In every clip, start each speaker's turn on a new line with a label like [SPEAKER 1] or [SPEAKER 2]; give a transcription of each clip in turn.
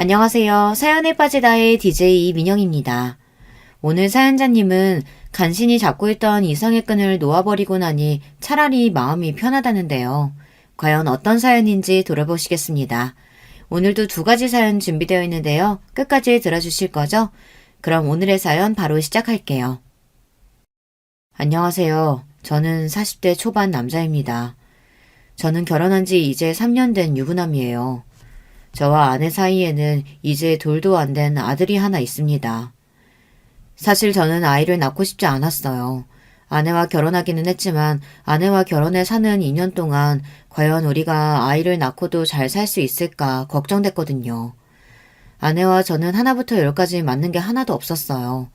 [SPEAKER 1] 안녕하세요. 사연에 빠지다의 DJ 이민영입니다. 오늘 사연자님은 간신히 잡고 있던 이성의 끈을 놓아버리고 나니 차라리 마음이 편하다는데요. 과연 어떤 사연인지 들어보시겠습니다. 오늘도 두 가지 사연 준비되어 있는데요. 끝까지 들어주실 거죠? 그럼 오늘의 사연 바로 시작할게요. 안녕하세요. 저는 40대 초반 남자입니다. 저는 결혼한 지 이제 3년 된 유부남이에요. 저와 아내 사이에는 이제 돌도 안 된 아들이 하나 있습니다. 사실 저는 아이를 낳고 싶지 않았어요. 아내와 결혼하기는 했지만 아내와 결혼해 사는 2년 동안 과연 우리가 아이를 낳고도 잘 살 수 있을까 걱정됐거든요. 아내와 저는 하나부터 열까지 맞는 게 하나도 없었어요.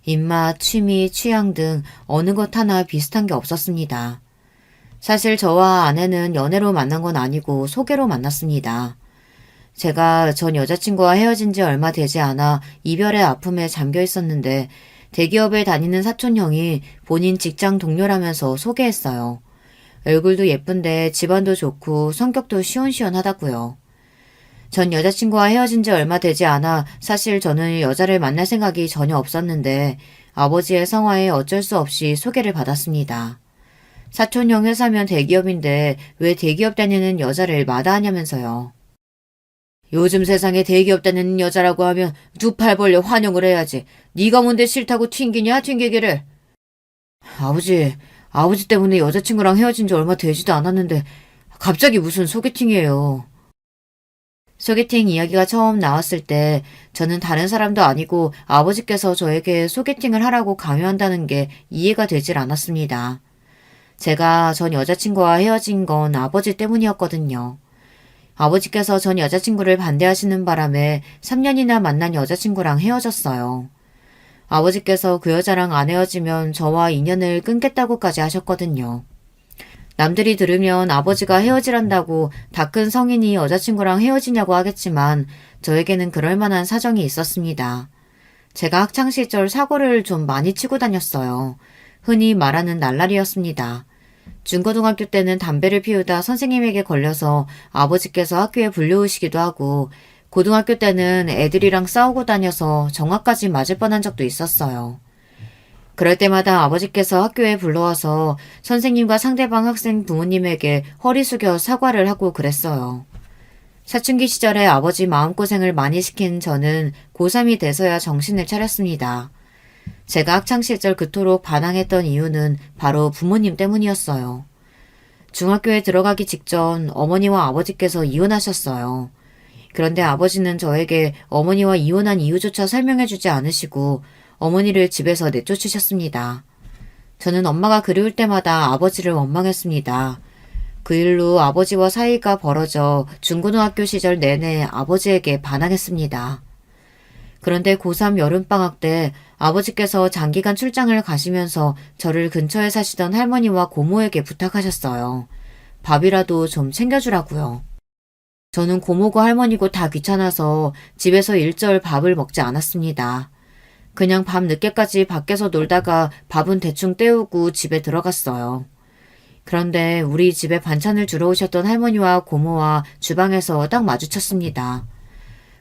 [SPEAKER 1] 입맛, 취미, 취향 등 어느 것 하나 비슷한 게 없었습니다. 사실 저와 아내는 연애로 만난 건 아니고 소개로 만났습니다. 제가 전 여자친구와 헤어진 지 얼마 되지 않아 이별의 아픔에 잠겨 있었는데 대기업에 다니는 사촌형이 본인 직장 동료라면서 소개했어요. 얼굴도 예쁜데 집안도 좋고 성격도 시원시원하다고요. 전 여자친구와 헤어진 지 얼마 되지 않아 사실 저는 여자를 만날 생각이 전혀 없었는데 아버지의 성화에 어쩔 수 없이 소개를 받았습니다. 사촌형 회사면 대기업인데 왜 대기업 다니는 여자를 마다하냐면서요. 요즘 세상에 대기업 다니는 여자라고 하면 두 팔 벌려 환영을 해야지. 네가 뭔데 싫다고 튕기냐 튕기기를. 아버지 때문에 여자친구랑 헤어진 지 얼마 되지도 않았는데 갑자기 무슨 소개팅이에요. 소개팅 이야기가 처음 나왔을 때 저는 다른 사람도 아니고 아버지께서 저에게 소개팅을 하라고 강요한다는 게 이해가 되질 않았습니다. 제가 전 여자친구와 헤어진 건 아버지 때문이었거든요. 아버지께서 전 여자친구를 반대하시는 바람에 3년이나 만난 여자친구랑 헤어졌어요. 아버지께서 그 여자랑 안 헤어지면 저와 인연을 끊겠다고까지 하셨거든요. 남들이 들으면 아버지가 헤어지란다고 다 큰 성인이 여자친구랑 헤어지냐고 하겠지만 저에게는 그럴 만한 사정이 있었습니다. 제가 학창시절 사고를 좀 많이 치고 다녔어요. 흔히 말하는 날라리였습니다. 중고등학교 때는 담배를 피우다 선생님에게 걸려서 아버지께서 학교에 불려오시기도 하고 고등학교 때는 애들이랑 싸우고 다녀서 정화까지 맞을 뻔한 적도 있었어요. 그럴 때마다 아버지께서 학교에 불러와서 선생님과 상대방 학생 부모님에게 허리 숙여 사과를 하고 그랬어요. 사춘기 시절에 아버지 마음고생을 많이 시킨 저는 고3이 돼서야 정신을 차렸습니다. 제가 학창시절 그토록 반항했던 이유는 바로 부모님 때문이었어요. 중학교에 들어가기 직전 어머니와 아버지께서 이혼하셨어요. 그런데 아버지는 저에게 어머니와 이혼한 이유조차 설명해주지 않으시고 어머니를 집에서 내쫓으셨습니다. 저는 엄마가 그리울 때마다 아버지를 원망했습니다. 그 일로 아버지와 사이가 벌어져 중고등학교 시절 내내 아버지에게 반항했습니다. 그런데 고3 여름방학 때 아버지께서 장기간 출장을 가시면서 저를 근처에 사시던 할머니와 고모에게 부탁하셨어요. 밥이라도 좀 챙겨주라고요. 저는 고모고 할머니고 다 귀찮아서 집에서 일절 밥을 먹지 않았습니다. 그냥 밤 늦게까지 밖에서 놀다가 밥은 대충 때우고 집에 들어갔어요. 그런데 우리 집에 반찬을 주러 오셨던 할머니와 고모와 주방에서 딱 마주쳤습니다.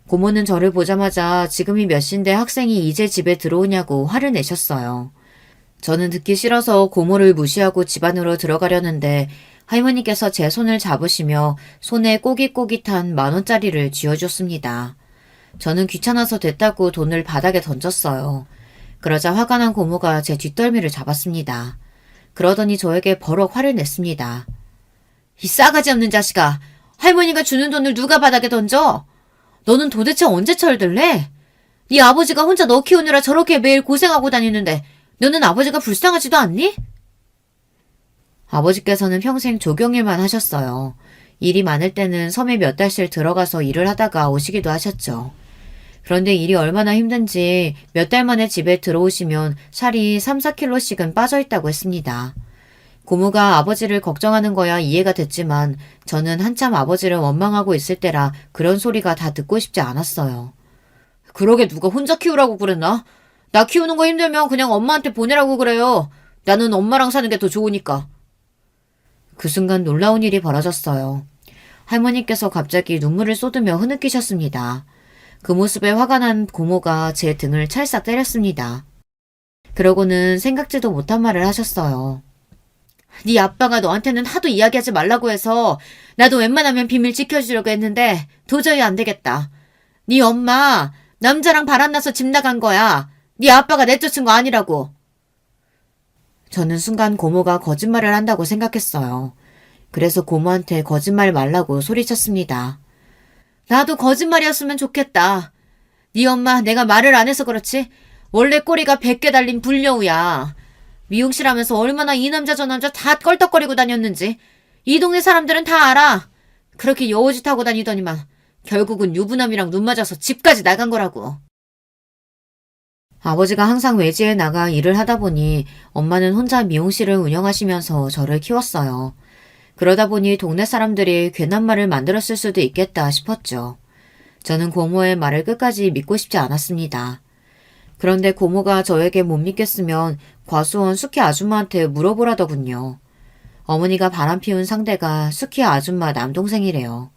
[SPEAKER 1] 고모는 저를 보자마자 지금이 몇 시인데 학생이 이제 집에 들어오냐고 화를 내셨어요. 저는 듣기 싫어서 고모를 무시하고 집 안으로 들어가려는데 할머니께서 제 손을 잡으시며 손에 꼬깃꼬깃한 10,000원짜리를 쥐어줬습니다. 저는 귀찮아서 됐다고 돈을 바닥에 던졌어요. 그러자 화가 난 고모가 제 뒷덜미를 잡았습니다. 그러더니 저에게 버럭 화를 냈습니다. 이 싸가지 없는 자식아! 할머니가 주는 돈을 누가 바닥에 던져? 너는 도대체 언제 철들래? 네 아버지가 혼자 너 키우느라 저렇게 매일 고생하고 다니는데 너는 아버지가 불쌍하지도 않니? 아버지께서는 평생 조경일만 하셨어요. 일이 많을 때는 섬에 몇 달씩 들어가서 일을 하다가 오시기도 하셨죠. 그런데 일이 얼마나 힘든지 몇 달 만에 집에 들어오시면 살이 3-4kg씩은 빠져있다고 했습니다. 고모가 아버지를 걱정하는 거야 이해가 됐지만 저는 한참 아버지를 원망하고 있을 때라 그런 소리가 다 듣고 싶지 않았어요. 그러게 누가 혼자 키우라고 그랬나? 나 키우는 거 힘들면 그냥 엄마한테 보내라고 그래요. 나는 엄마랑 사는 게 더 좋으니까. 그 순간 놀라운 일이 벌어졌어요. 할머니께서 갑자기 눈물을 쏟으며 흐느끼셨습니다. 그 모습에 화가 난 고모가 제 등을 찰싹 때렸습니다. 그러고는 생각지도 못한 말을 하셨어요. 네 아빠가 너한테는 하도 이야기하지 말라고 해서 나도 웬만하면 비밀 지켜주려고 했는데 도저히 안 되겠다. 네 엄마 남자랑 바람나서 집 나간 거야. 네 아빠가 내쫓은 거 아니라고. 저는 순간 고모가 거짓말을 한다고 생각했어요. 그래서 고모한테 거짓말 말라고 소리쳤습니다. 나도 거짓말이었으면 좋겠다. 네 엄마 내가 말을 안 해서 그렇지? 원래 꼬리가 100개 달린 불려우야. 미용실 하면서 얼마나 이 남자 저 남자 다 껄떡거리고 다녔는지 이 동네 사람들은 다 알아. 그렇게 여우짓 하고 다니더니만 결국은 유부남이랑 눈 맞아서 집까지 나간 거라고. 아버지가 항상 외지에 나가 일을 하다 보니 엄마는 혼자 미용실을 운영하시면서 저를 키웠어요. 그러다 보니 동네 사람들이 괜한 말을 만들었을 수도 있겠다 싶었죠. 저는 고모의 말을 끝까지 믿고 싶지 않았습니다. 그런데 고모가 저에게 못 믿겠으면 과수원 숙희 아줌마한테 물어보라더군요. 어머니가 바람 피운 상대가 숙희 아줌마 남동생이래요.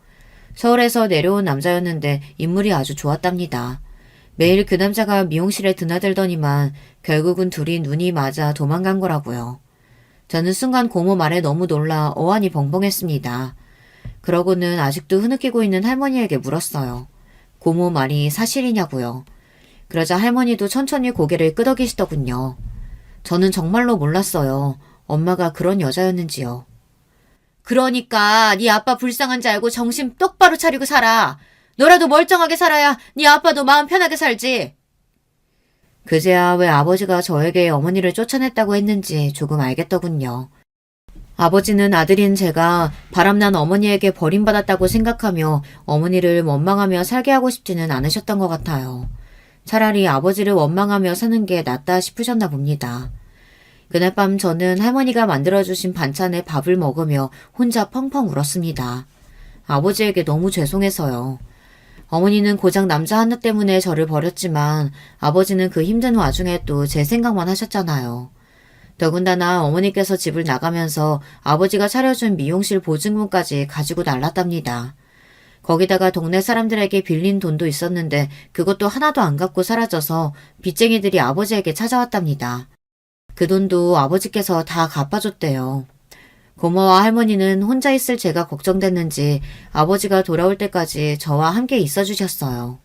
[SPEAKER 1] 서울에서 내려온 남자였는데 인물이 아주 좋았답니다. 매일 그 남자가 미용실에 드나들더니만 결국은 둘이 눈이 맞아 도망간 거라고요. 저는 순간 고모 말에 너무 놀라 어안이 벙벙했습니다. 그러고는 아직도 흐느끼고 있는 할머니에게 물었어요. 고모 말이 사실이냐고요. 그러자 할머니도 천천히 고개를 끄덕이시더군요. 저는 정말로 몰랐어요. 엄마가 그런 여자였는지요. 그러니까 네 아빠 불쌍한지 알고 정신 똑바로 차리고 살아. 너라도 멀쩡하게 살아야 네 아빠도 마음 편하게 살지. 그제야 왜 아버지가 저에게 어머니를 쫓아냈다고 했는지 조금 알겠더군요. 아버지는 아들인 제가 바람난 어머니에게 버림받았다고 생각하며 어머니를 원망하며 살게 하고 싶지는 않으셨던 것 같아요. 차라리 아버지를 원망하며 사는 게 낫다 싶으셨나 봅니다. 그날 밤 저는 할머니가 만들어주신 반찬에 밥을 먹으며 혼자 펑펑 울었습니다. 아버지에게 너무 죄송해서요. 어머니는 고작 남자 하나 때문에 저를 버렸지만 아버지는 그 힘든 와중에 또 제 생각만 하셨잖아요. 더군다나 어머니께서 집을 나가면서 아버지가 차려준 미용실 보증금까지 가지고 날랐답니다. 거기다가 동네 사람들에게 빌린 돈도 있었는데 그것도 하나도 안 갚고 사라져서 빚쟁이들이 아버지에게 찾아왔답니다. 그 돈도 아버지께서 다 갚아줬대요. 고모와 할머니는 혼자 있을 제가 걱정됐는지 아버지가 돌아올 때까지 저와 함께 있어주셨어요.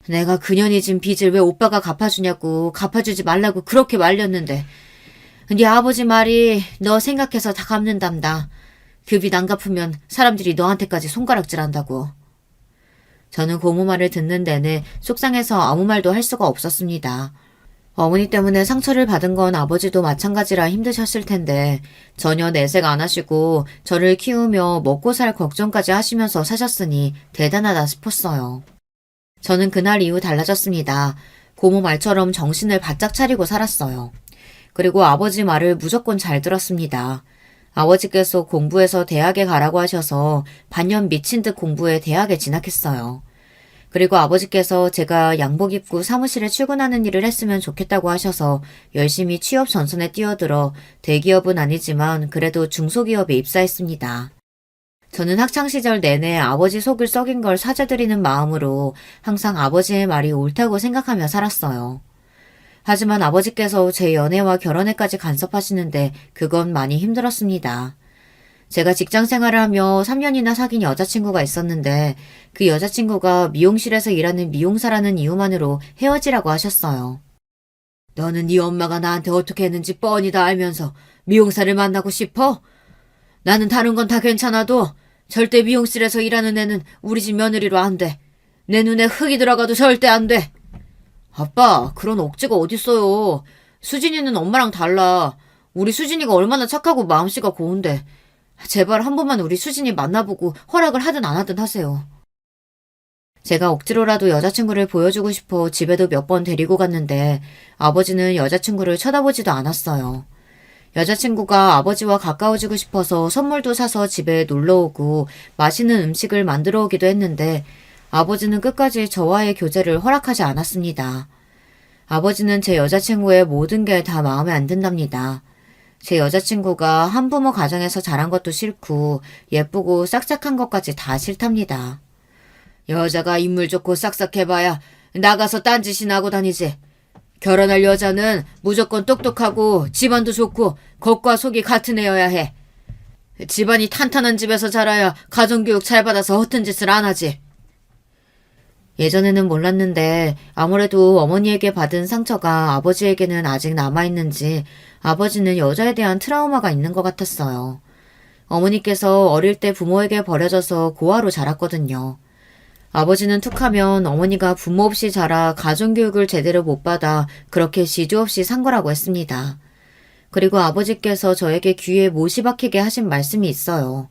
[SPEAKER 1] 내가 그년이 진 빚을 왜 오빠가 갚아주냐고 갚아주지 말라고 그렇게 말렸는데 네 아버지 말이 너 생각해서 다 갚는단다. 그 빚 안 갚으면 사람들이 너한테까지 손가락질한다고. 저는 고모 말을 듣는 내내 속상해서 아무 말도 할 수가 없었습니다. 어머니 때문에 상처를 받은 건 아버지도 마찬가지라 힘드셨을 텐데 전혀 내색 안 하시고 저를 키우며 먹고 살 걱정까지 하시면서 사셨으니 대단하다 싶었어요. 저는 그날 이후 달라졌습니다. 고모 말처럼 정신을 바짝 차리고 살았어요. 그리고 아버지 말을 무조건 잘 들었습니다. 아버지께서 공부해서 대학에 가라고 하셔서 반년 미친 듯 공부해 대학에 진학했어요. 그리고 아버지께서 제가 양복 입고 사무실에 출근하는 일을 했으면 좋겠다고 하셔서 열심히 취업 전선에 뛰어들어 대기업은 아니지만 그래도 중소기업에 입사했습니다. 저는 학창시절 내내 아버지 속을 썩인 걸 사죄드리는 마음으로 항상 아버지의 말이 옳다고 생각하며 살았어요. 하지만 아버지께서 제 연애와 결혼에까지 간섭하시는데 그건 많이 힘들었습니다. 제가 직장 생활을 하며 3년이나 사귄 여자친구가 있었는데 그 여자친구가 미용실에서 일하는 미용사라는 이유만으로 헤어지라고 하셨어요. 너는 네 엄마가 나한테 어떻게 했는지 뻔히 다 알면서 미용사를 만나고 싶어? 나는 다른 건 다 괜찮아도 절대 미용실에서 일하는 애는 우리 집 며느리로 안 돼. 내 눈에 흙이 들어가도 절대 안 돼. 아빠, 그런 억지가 어딨어요. 수진이는 엄마랑 달라. 우리 수진이가 얼마나 착하고 마음씨가 고운데. 제발 한 번만 우리 수진이 만나보고 허락을 하든 안 하든 하세요. 제가 억지로라도 여자친구를 보여주고 싶어 집에도 몇 번 데리고 갔는데 아버지는 여자친구를 쳐다보지도 않았어요. 여자친구가 아버지와 가까워지고 싶어서 선물도 사서 집에 놀러오고 맛있는 음식을 만들어 오기도 했는데 아버지는 끝까지 저와의 교제를 허락하지 않았습니다. 아버지는 제 여자친구의 모든 게 다 마음에 안 든답니다. 제 여자친구가 한부모 가정에서 자란 것도 싫고 예쁘고 싹싹한 것까지 다 싫답니다. 여자가 인물 좋고 싹싹해봐야 나가서 딴짓이나 하고 다니지. 결혼할 여자는 무조건 똑똑하고 집안도 좋고 겉과 속이 같은 애여야 해. 집안이 탄탄한 집에서 자라야 가정교육 잘 받아서 허튼 짓을 안 하지. 예전에는 몰랐는데 아무래도 어머니에게 받은 상처가 아버지에게는 아직 남아있는지 아버지는 여자에 대한 트라우마가 있는 것 같았어요. 어머니께서 어릴 때 부모에게 버려져서 고아로 자랐거든요. 아버지는 툭하면 어머니가 부모 없이 자라 가정교육을 제대로 못 받아 그렇게 지조 없이 산 거라고 했습니다. 그리고 아버지께서 저에게 귀에 못이 박히게 하신 말씀이 있어요.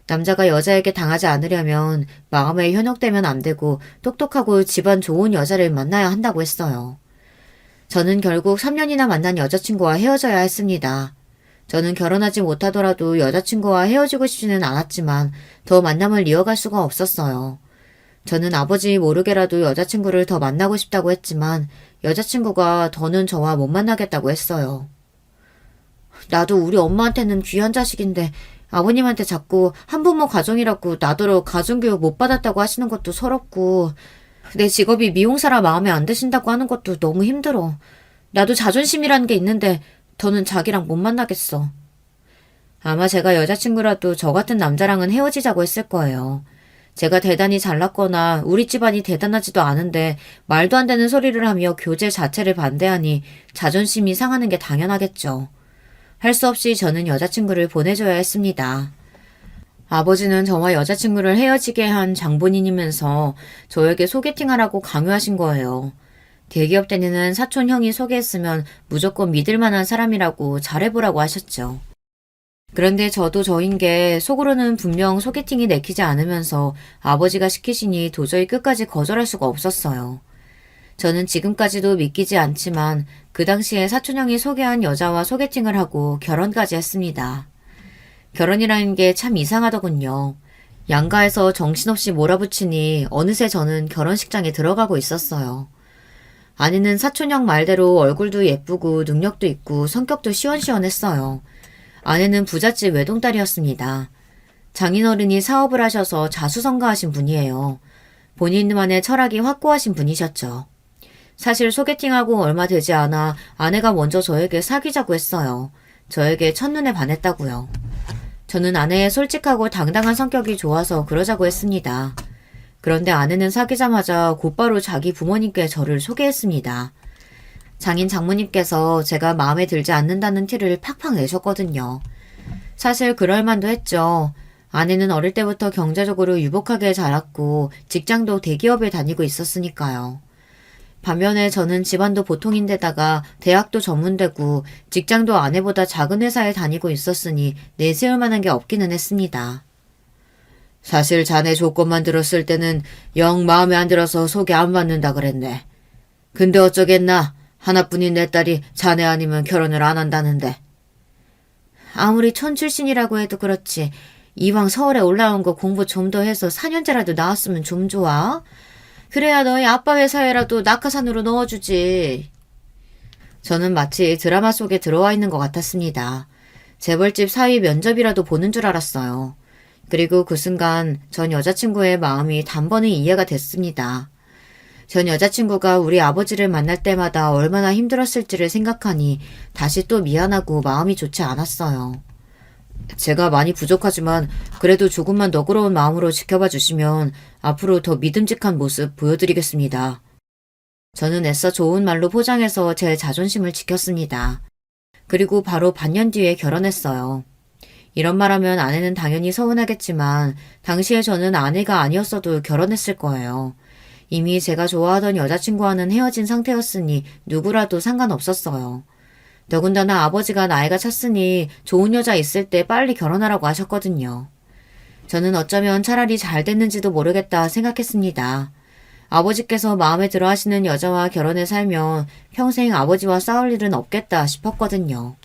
[SPEAKER 1] 남자가 여자에게 당하지 않으려면 마음에 현혹되면 안 되고 똑똑하고 집안 좋은 여자를 만나야 한다고 했어요. 저는 결국 3년이나 만난 여자친구와 헤어져야 했습니다. 저는 결혼하지 못하더라도 여자친구와 헤어지고 싶지는 않았지만 더 만남을 이어갈 수가 없었어요. 저는 아버지 모르게라도 여자친구를 더 만나고 싶다고 했지만 여자친구가 더는 저와 못 만나겠다고 했어요. 나도 우리 엄마한테는 귀한 자식인데 아버님한테 자꾸 한부모 가정이라고 나더러 가정교육 못 받았다고 하시는 것도 서럽고 내 직업이 미용사라 마음에 안 드신다고 하는 것도 너무 힘들어. 나도 자존심이라는 게 있는데 더는 자기랑 못 만나겠어. 아마 제가 여자친구라도 저 같은 남자랑은 헤어지자고 했을 거예요. 제가 대단히 잘났거나 우리 집안이 대단하지도 않은데 말도 안 되는 소리를 하며 교제 자체를 반대하니 자존심이 상하는 게 당연하겠죠. 할 수 없이 저는 여자친구를 보내줘야 했습니다. 아버지는 저와 여자친구를 헤어지게 한 장본인이면서 저에게 소개팅하라고 강요하신 거예요. 대기업 다니는 사촌 형이 소개했으면 무조건 믿을 만한 사람이라고 잘해보라고 하셨죠. 그런데 저도 저인 게 속으로는 분명 소개팅이 내키지 않으면서 아버지가 시키시니 도저히 끝까지 거절할 수가 없었어요. 저는 지금까지도 믿기지 않지만 그 당시에 사촌형이 소개한 여자와 소개팅을 하고 결혼까지 했습니다. 결혼이라는 게 참 이상하더군요. 양가에서 정신없이 몰아붙이니 어느새 저는 결혼식장에 들어가고 있었어요. 아내는 사촌형 말대로 얼굴도 예쁘고 능력도 있고 성격도 시원시원했어요. 아내는 부잣집 외동딸이었습니다. 장인어른이 사업을 하셔서 자수성가하신 분이에요. 본인만의 철학이 확고하신 분이셨죠. 사실 소개팅하고 얼마 되지 않아 아내가 먼저 저에게 사귀자고 했어요. 저에게 첫눈에 반했다고요. 저는 아내의 솔직하고 당당한 성격이 좋아서 그러자고 했습니다. 그런데 아내는 사귀자마자 곧바로 자기 부모님께 저를 소개했습니다. 장인 장모님께서 제가 마음에 들지 않는다는 티를 팍팍 내셨거든요. 사실 그럴 만도 했죠. 아내는 어릴 때부터 경제적으로 유복하게 자랐고 직장도 대기업에 다니고 있었으니까요. 반면에 저는 집안도 보통인데다가 대학도 전문대고 직장도 아내보다 작은 회사에 다니고 있었으니 내세울 만한 게 없기는 했습니다. 사실 자네 조건만 들었을 때는 영 마음에 안 들어서 소개 안 받는다 그랬네. 근데 어쩌겠나. 하나뿐인 내 딸이 자네 아니면 결혼을 안 한다는데. 아무리 촌 출신이라고 해도 그렇지. 이왕 서울에 올라온 거 공부 좀 더 해서 4년제라도 나왔으면 좀 좋아. 그래야 너희 아빠 회사에라도 낙하산으로 넣어주지. 저는 마치 드라마 속에 들어와 있는 것 같았습니다. 재벌집 사위 면접이라도 보는 줄 알았어요. 그리고 그 순간 전 여자친구의 마음이 단번에 이해가 됐습니다. 전 여자친구가 우리 아버지를 만날 때마다 얼마나 힘들었을지를 생각하니 다시 또 미안하고 마음이 좋지 않았어요. 제가 많이 부족하지만 그래도 조금만 너그러운 마음으로 지켜봐 주시면 앞으로 더 믿음직한 모습 보여드리겠습니다. 저는 애써 좋은 말로 포장해서 제 자존심을 지켰습니다. 그리고 바로 반년 뒤에 결혼했어요. 이런 말하면 아내는 당연히 서운하겠지만 당시에 저는 아내가 아니었어도 결혼했을 거예요. 이미 제가 좋아하던 여자친구와는 헤어진 상태였으니 누구라도 상관없었어요. 더군다나 아버지가 나이가 찼으니 좋은 여자 있을 때 빨리 결혼하라고 하셨거든요. 저는 어쩌면 차라리 잘 됐는지도 모르겠다 생각했습니다. 아버지께서 마음에 들어 하시는 여자와 결혼해 살면 평생 아버지와 싸울 일은 없겠다 싶었거든요.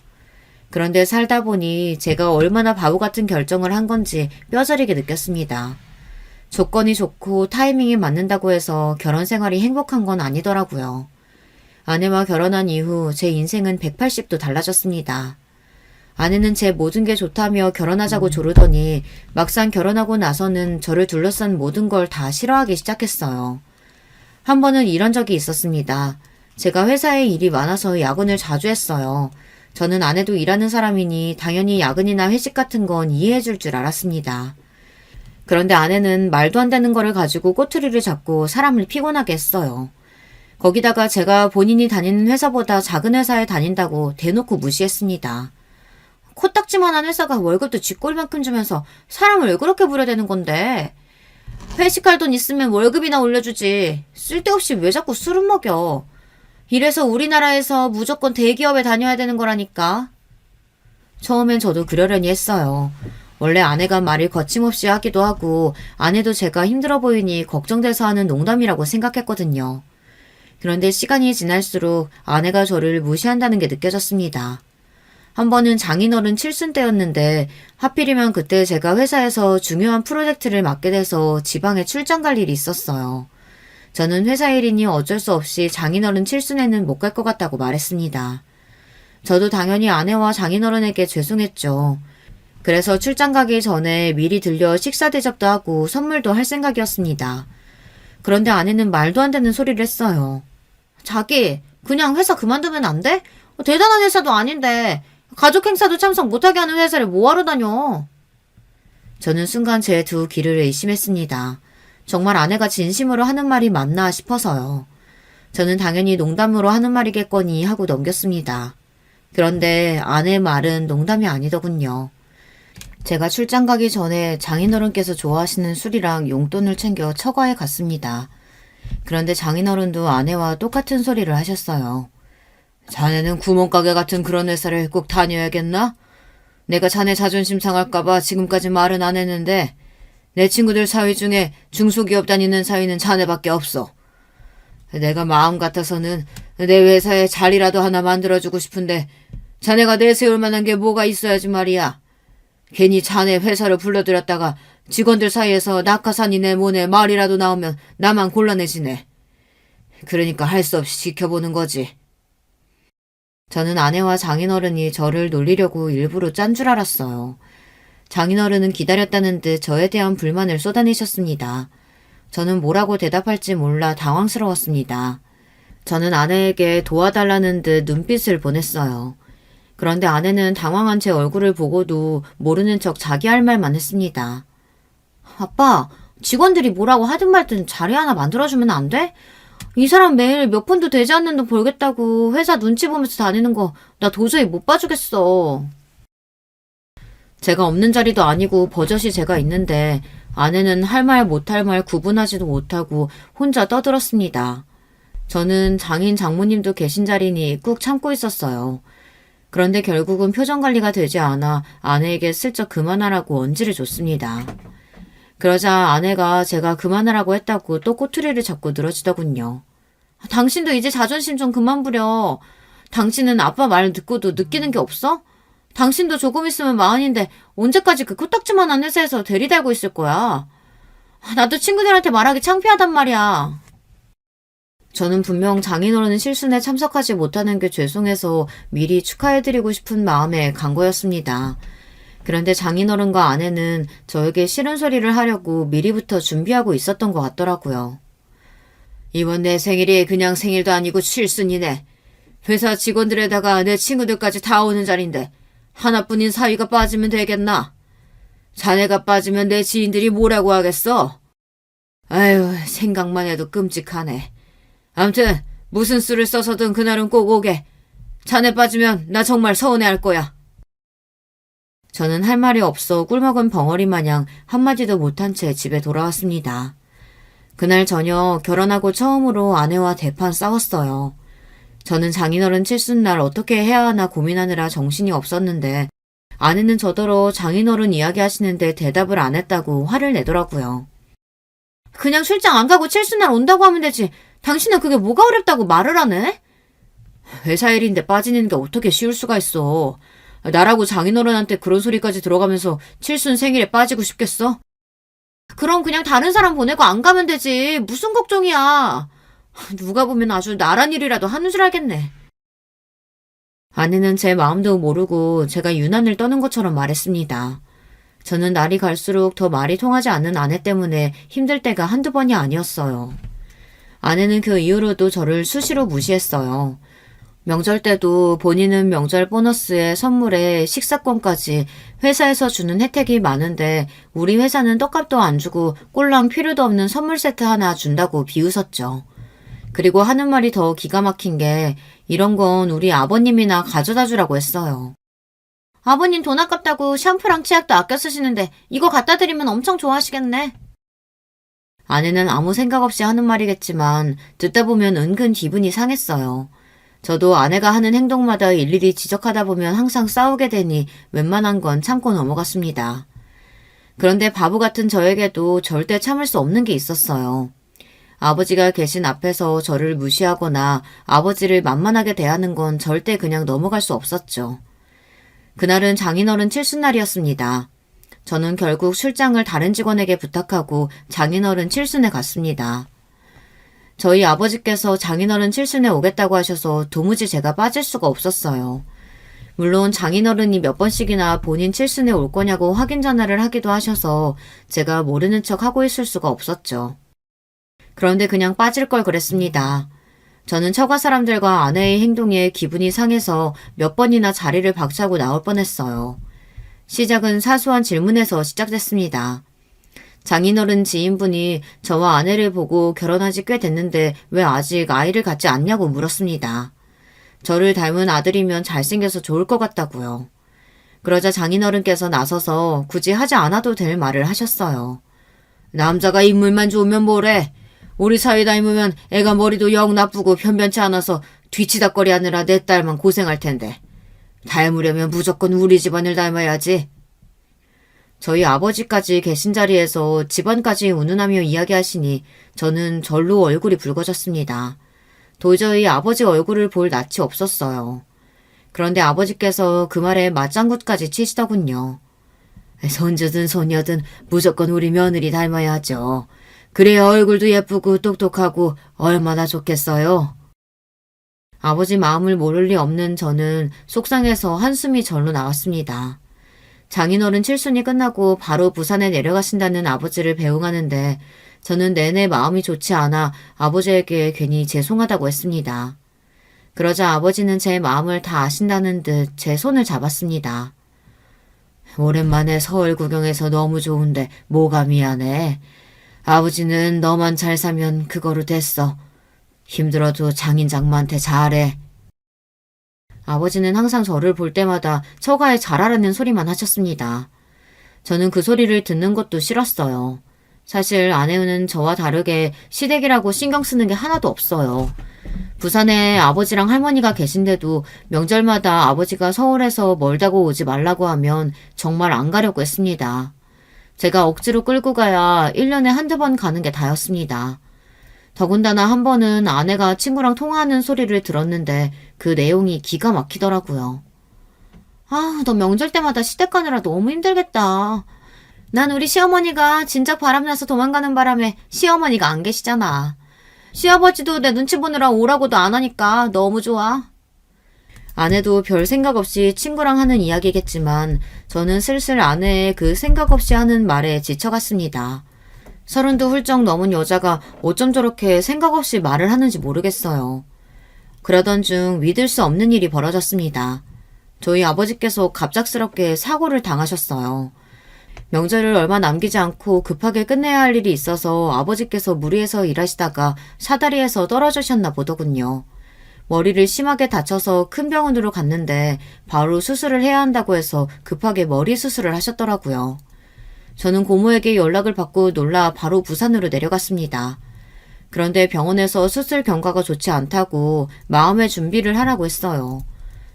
[SPEAKER 1] 그런데 살다 보니 제가 얼마나 바보 같은 결정을 한 건지 뼈저리게 느꼈습니다. 조건이 좋고 타이밍이 맞는다고 해서 결혼 생활이 행복한 건 아니더라고요. 아내와 결혼한 이후 제 인생은 180도 달라졌습니다. 아내는 제 모든 게 좋다며 결혼하자고 조르더니 막상 결혼하고 나서는 저를 둘러싼 모든 걸 다 싫어하기 시작했어요. 한 번은 이런 적이 있었습니다. 제가 회사에 일이 많아서 야근을 자주 했어요. 저는 아내도 일하는 사람이니 당연히 야근이나 회식 같은 건 이해해 줄 줄 알았습니다. 그런데 아내는 말도 안 되는 거를 가지고 꼬투리를 잡고 사람을 피곤하게 했어요. 거기다가 제가 본인이 다니는 회사보다 작은 회사에 다닌다고 대놓고 무시했습니다. 코딱지만한 회사가 월급도 쥐꼬리만큼 주면서 사람을 왜 그렇게 부려대는 건데? 회식할 돈 있으면 월급이나 올려주지. 쓸데없이 왜 자꾸 술을 먹여? 이래서 우리나라에서 무조건 대기업에 다녀야 되는 거라니까. 처음엔 저도 그러려니 했어요. 원래 아내가 말을 거침없이 하기도 하고 아내도 제가 힘들어 보이니 걱정돼서 하는 농담이라고 생각했거든요. 그런데 시간이 지날수록 아내가 저를 무시한다는 게 느껴졌습니다. 한 번은 장인어른 칠순 때였는데 하필이면 그때 제가 회사에서 중요한 프로젝트를 맡게 돼서 지방에 출장 갈 일이 있었어요. 저는 회사 일이니 어쩔 수 없이 장인어른 칠순에는 못 갈 것 같다고 말했습니다. 저도 당연히 아내와 장인어른에게 죄송했죠. 그래서 출장 가기 전에 미리 들려 식사 대접도 하고 선물도 할 생각이었습니다. 그런데 아내는 말도 안 되는 소리를 했어요. 자기, 그냥 회사 그만두면 안 돼? 대단한 회사도 아닌데 가족 행사도 참석 못하게 하는 회사를 뭐하러 다녀? 저는 순간 제 두 귀를 의심했습니다. 정말 아내가 진심으로 하는 말이 맞나 싶어서요. 저는 당연히 농담으로 하는 말이겠거니 하고 넘겼습니다. 그런데 아내의 말은 농담이 아니더군요. 제가 출장 가기 전에 장인어른께서 좋아하시는 술이랑 용돈을 챙겨 처가에 갔습니다. 그런데 장인어른도 아내와 똑같은 소리를 하셨어요. 자네는 구멍가게 같은 그런 회사를 꼭 다녀야겠나? 내가 자네 자존심 상할까봐 지금까지 말은 안 했는데 내 친구들 사위 중에 중소기업 다니는 사위는 자네밖에 없어. 내가 마음 같아서는 내 회사에 자리라도 하나 만들어주고 싶은데 자네가 내세울 만한 게 뭐가 있어야지 말이야. 괜히 자네 회사를 불러들였다가 직원들 사이에서 낙하산이 내 몸에 말이라도 나오면 나만 곤란해지네. 그러니까 할 수 없이 지켜보는 거지. 저는 아내와 장인어른이 저를 놀리려고 일부러 짠 줄 알았어요. 장인어른은 기다렸다는 듯 저에 대한 불만을 쏟아내셨습니다. 저는 뭐라고 대답할지 몰라 당황스러웠습니다. 저는 아내에게 도와달라는 듯 눈빛을 보냈어요. 그런데 아내는 당황한 제 얼굴을 보고도 모르는 척 자기 할 말만 했습니다. 아빠, 직원들이 뭐라고 하든 말든 자리 하나 만들어주면 안 돼? 이 사람 매일 몇 푼도 되지 않는 돈 벌겠다고 회사 눈치 보면서 다니는 거 나 도저히 못 봐주겠어. 제가 없는 자리도 아니고 버젓이 제가 있는데 아내는 할 말 못할 말 구분하지도 못하고 혼자 떠들었습니다. 저는 장인 장모님도 계신 자리니 꾹 참고 있었어요. 그런데 결국은 표정 관리가 되지 않아 아내에게 슬쩍 그만하라고 언지를 줬습니다. 그러자 아내가 제가 그만하라고 했다고 또 꼬투리를 잡고 늘어지더군요. 당신도 이제 자존심 좀 그만 부려. 당신은 아빠 말 듣고도 느끼는 게 없어? 당신도 조금 있으면 마흔인데 언제까지 그 코딱지만한 회사에서 대리 달고 있을 거야. 나도 친구들한테 말하기 창피하단 말이야. 저는 분명 장인어른 실순에 참석하지 못하는 게 죄송해서 미리 축하해드리고 싶은 마음에 간 거였습니다. 그런데 장인어른과 아내는 저에게 싫은 소리를 하려고 미리부터 준비하고 있었던 것 같더라고요. 이번 내 생일이 그냥 생일도 아니고 칠순이네. 회사 직원들에다가 내 친구들까지 다 오는 자리인데 하나뿐인 사위가 빠지면 되겠나? 자네가 빠지면 내 지인들이 뭐라고 하겠어? 아유, 생각만 해도 끔찍하네. 암튼 무슨 수를 써서든 그날은 꼭 오게. 자네 빠지면 나 정말 서운해할 거야. 저는 할 말이 없어 꿀먹은 벙어리 마냥 한마디도 못한 채 집에 돌아왔습니다. 그날 저녁 결혼하고 처음으로 아내와 대판 싸웠어요. 저는 장인어른 칠순날 어떻게 해야 하나 고민하느라 정신이 없었는데 아내는 저더러 장인어른 이야기하시는데 대답을 안 했다고 화를 내더라고요. 그냥 출장 안 가고 칠순날 온다고 하면 되지. 당신은 그게 뭐가 어렵다고 말을 하네? 회사 일인데 빠지는 게 어떻게 쉬울 수가 있어. 나라고 장인어른한테 그런 소리까지 들어가면서 칠순 생일에 빠지고 싶겠어? 그럼 그냥 다른 사람 보내고 안 가면 되지. 무슨 걱정이야. 누가 보면 아주 나란 일이라도 하는 줄 알겠네. 아내는 제 마음도 모르고 제가 유난을 떠는 것처럼 말했습니다. 저는 날이 갈수록 더 말이 통하지 않는 아내 때문에 힘들 때가 한두 번이 아니었어요. 아내는 그 이후로도 저를 수시로 무시했어요. 명절 때도 본인은 명절 보너스에 선물에 식사권까지 회사에서 주는 혜택이 많은데 우리 회사는 떡값도 안 주고 꼴랑 필요도 없는 선물 세트 하나 준다고 비웃었죠. 그리고 하는 말이 더 기가 막힌 게 이런 건 우리 아버님이나 가져다 주라고 했어요. 아버님 돈 아깝다고 샴푸랑 치약도 아껴 쓰시는데 이거 갖다 드리면 엄청 좋아하시겠네. 아내는 아무 생각 없이 하는 말이겠지만 듣다 보면 은근 기분이 상했어요. 저도 아내가 하는 행동마다 일일이 지적하다 보면 항상 싸우게 되니 웬만한 건 참고 넘어갔습니다. 그런데 바보 같은 저에게도 절대 참을 수 없는 게 있었어요. 아버지가 계신 앞에서 저를 무시하거나 아버지를 만만하게 대하는 건 절대 그냥 넘어갈 수 없었죠. 그날은 장인어른 칠순날이었습니다. 저는 결국 출장을 다른 직원에게 부탁하고 장인어른 칠순에 갔습니다. 저희 아버지께서 장인어른 칠순에 오겠다고 하셔서 도무지 제가 빠질 수가 없었어요. 물론 장인어른이 몇 번씩이나 본인 칠순에 올 거냐고 확인 전화를 하기도 하셔서 제가 모르는 척 하고 있을 수가 없었죠. 그런데 그냥 빠질 걸 그랬습니다. 저는 처가 사람들과 아내의 행동에 기분이 상해서 몇 번이나 자리를 박차고 나올 뻔했어요. 시작은 사소한 질문에서 시작됐습니다. 장인어른 지인분이 저와 아내를 보고 결혼한 지 꽤 됐는데 왜 아직 아이를 갖지 않냐고 물었습니다. 저를 닮은 아들이면 잘생겨서 좋을 것 같다고요. 그러자 장인어른께서 나서서 굳이 하지 않아도 될 말을 하셨어요. 남자가 인물만 좋으면 뭐래? 우리 사이 닮으면 애가 머리도 영 나쁘고 변변치 않아서 뒤치다꺼리 하느라 내 딸만 고생할 텐데. 닮으려면 무조건 우리 집안을 닮아야지. 저희 아버지까지 계신 자리에서 집안까지 운운하며 이야기하시니 저는 절로 얼굴이 붉어졌습니다. 도저히 아버지 얼굴을 볼 낯이 없었어요. 그런데 아버지께서 그 말에 맞장구까지 치시더군요. 손주든 손녀든 무조건 우리 며느리 닮아야 하죠. 그래야 얼굴도 예쁘고 똑똑하고 얼마나 좋겠어요. 아버지 마음을 모를 리 없는 저는 속상해서 한숨이 절로 나왔습니다. 장인어른 칠순이 끝나고 바로 부산에 내려가신다는 아버지를 배웅하는데 저는 내내 마음이 좋지 않아 아버지에게 괜히 죄송하다고 했습니다. 그러자 아버지는 제 마음을 다 아신다는 듯 제 손을 잡았습니다. 오랜만에 서울 구경해서 너무 좋은데 뭐가 미안해. 아버지는 너만 잘 사면 그거로 됐어. 힘들어도 장인 장모한테 잘해. 아버지는 항상 저를 볼 때마다 처가에 잘하라는 소리만 하셨습니다. 저는 그 소리를 듣는 것도 싫었어요. 사실 아내는 저와 다르게 시댁이라고 신경 쓰는 게 하나도 없어요. 부산에 아버지랑 할머니가 계신데도 명절마다 아버지가 서울에서 멀다고 오지 말라고 하면 정말 안 가려고 했습니다. 제가 억지로 끌고 가야 1년에 한두 번 가는 게 다였습니다. 더군다나 한 번은 아내가 친구랑 통화하는 소리를 들었는데 그 내용이 기가 막히더라고요. 아, 너 명절 때마다 시댁 가느라 너무 힘들겠다. 난 우리 시어머니가 진작 바람나서 도망가는 바람에 시어머니가 안 계시잖아. 시아버지도 내 눈치 보느라 오라고도 안 하니까 너무 좋아. 아내도 별 생각 없이 친구랑 하는 이야기겠지만 저는 슬슬 아내의 그 생각 없이 하는 말에 지쳐갔습니다. 30도 훌쩍 넘은 여자가 어쩜 저렇게 생각 없이 말을 하는지 모르겠어요. 그러던 중 믿을 수 없는 일이 벌어졌습니다. 저희 아버지께서 갑작스럽게 사고를 당하셨어요. 명절을 얼마 남기지 않고 급하게 끝내야 할 일이 있어서 아버지께서 무리해서 일하시다가 사다리에서 떨어지셨나 보더군요. 머리를 심하게 다쳐서 큰 병원으로 갔는데 바로 수술을 해야 한다고 해서 급하게 머리 수술을 하셨더라고요. 저는 고모에게 연락을 받고 놀라 바로 부산으로 내려갔습니다. 그런데 병원에서 수술 경과가 좋지 않다고 마음의 준비를 하라고 했어요.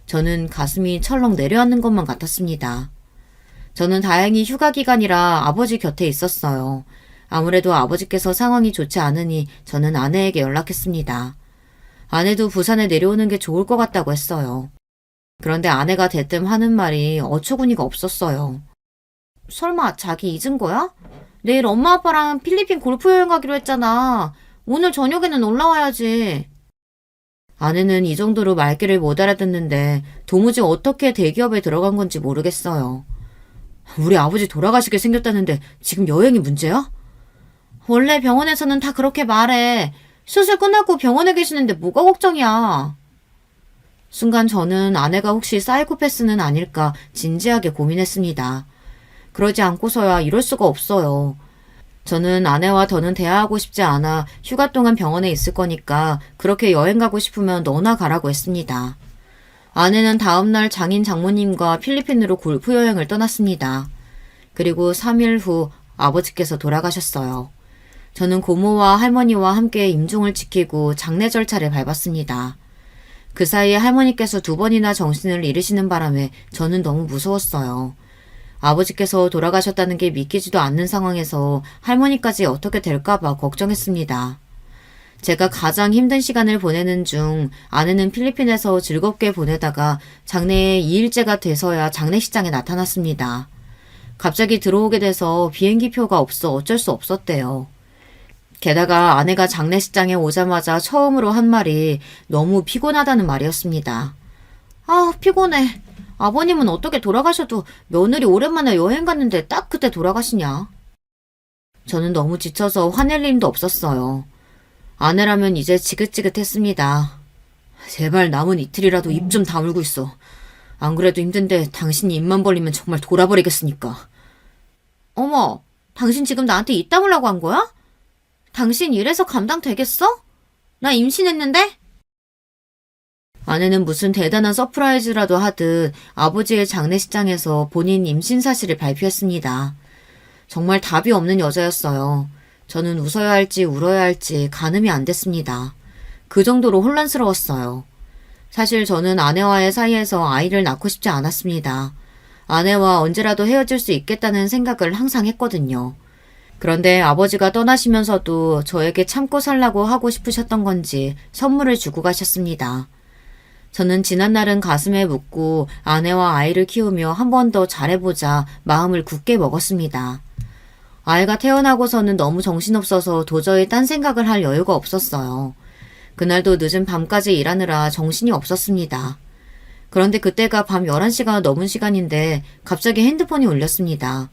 [SPEAKER 1] 저는 가슴이 철렁 내려앉는 것만 같았습니다. 저는 다행히 휴가 기간이라 아버지 곁에 있었어요. 아무래도 아버지께서 상황이 좋지 않으니 저는 아내에게 연락했습니다. 아내도 부산에 내려오는 게 좋을 것 같다고 했어요. 그런데 아내가 대뜸 하는 말이 어처구니가 없었어요. 설마 자기 잊은 거야? 내일 엄마 아빠랑 필리핀 골프 여행 가기로 했잖아. 오늘 저녁에는 올라와야지. 아내는 이 정도로 말귀를 못 알아듣는데 도무지 어떻게 대기업에 들어간 건지 모르겠어요. 우리 아버지 돌아가시게 생겼다는데 지금 여행이 문제야? 원래 병원에서는 다 그렇게 말해. 수술 끝나고 병원에 계시는데 뭐가 걱정이야. 순간 저는 아내가 혹시 사이코패스는 아닐까 진지하게 고민했습니다. 그러지 않고서야 이럴 수가 없어요. 저는 아내와 더는 대화하고 싶지 않아 휴가 동안 병원에 있을 거니까 그렇게 여행 가고 싶으면 너나 가라고 했습니다. 아내는 다음날 장인 장모님과 필리핀으로 골프 여행을 떠났습니다. 그리고 3일 후 아버지께서 돌아가셨어요. 저는 고모와 할머니와 함께 임종을 지키고 장례 절차를 밟았습니다. 그 사이에 할머니께서 2번이나 정신을 잃으시는 바람에 저는 너무 무서웠어요. 아버지께서 돌아가셨다는 게 믿기지도 않는 상황에서 할머니까지 어떻게 될까봐 걱정했습니다. 제가 가장 힘든 시간을 보내는 중 아내는 필리핀에서 즐겁게 보내다가 장례에 2일째가 돼서야 장례식장에 나타났습니다. 갑자기 들어오게 돼서 비행기표가 없어 어쩔 수 없었대요. 게다가 아내가 장례식장에 오자마자 처음으로 한 말이 너무 피곤하다는 말이었습니다. 아, 피곤해. 아버님은 어떻게 돌아가셔도 며느리 오랜만에 여행 갔는데 딱 그때 돌아가시냐? 저는 너무 지쳐서 화낼 힘도 없었어요. 아내라면 이제 지긋지긋했습니다. 제발 남은 이틀이라도 입 좀 다물고 있어. 안 그래도 힘든데 당신이 입만 벌리면 정말 돌아버리겠으니까. 어머, 당신 지금 나한테 입 다물라고 한 거야? 당신 이래서 감당되겠어? 나 임신했는데? 아내는 무슨 대단한 서프라이즈라도 하듯 아버지의 장례식장에서 본인 임신 사실을 발표했습니다. 정말 답이 없는 여자였어요. 저는 웃어야 할지 울어야 할지 가늠이 안 됐습니다. 그 정도로 혼란스러웠어요. 사실 저는 아내와의 사이에서 아이를 낳고 싶지 않았습니다. 아내와 언제라도 헤어질 수 있겠다는 생각을 항상 했거든요. 그런데 아버지가 떠나시면서도 저에게 참고 살라고 하고 싶으셨던 건지 선물을 주고 가셨습니다. 저는 지난날은 가슴에 묻고 아내와 아이를 키우며 한 번 더 잘해보자 마음을 굳게 먹었습니다. 아이가 태어나고서는 너무 정신없어서 도저히 딴 생각을 할 여유가 없었어요. 그날도 늦은 밤까지 일하느라 정신이 없었습니다. 그런데 그때가 밤 11시가 넘은 시간인데 갑자기 핸드폰이 울렸습니다.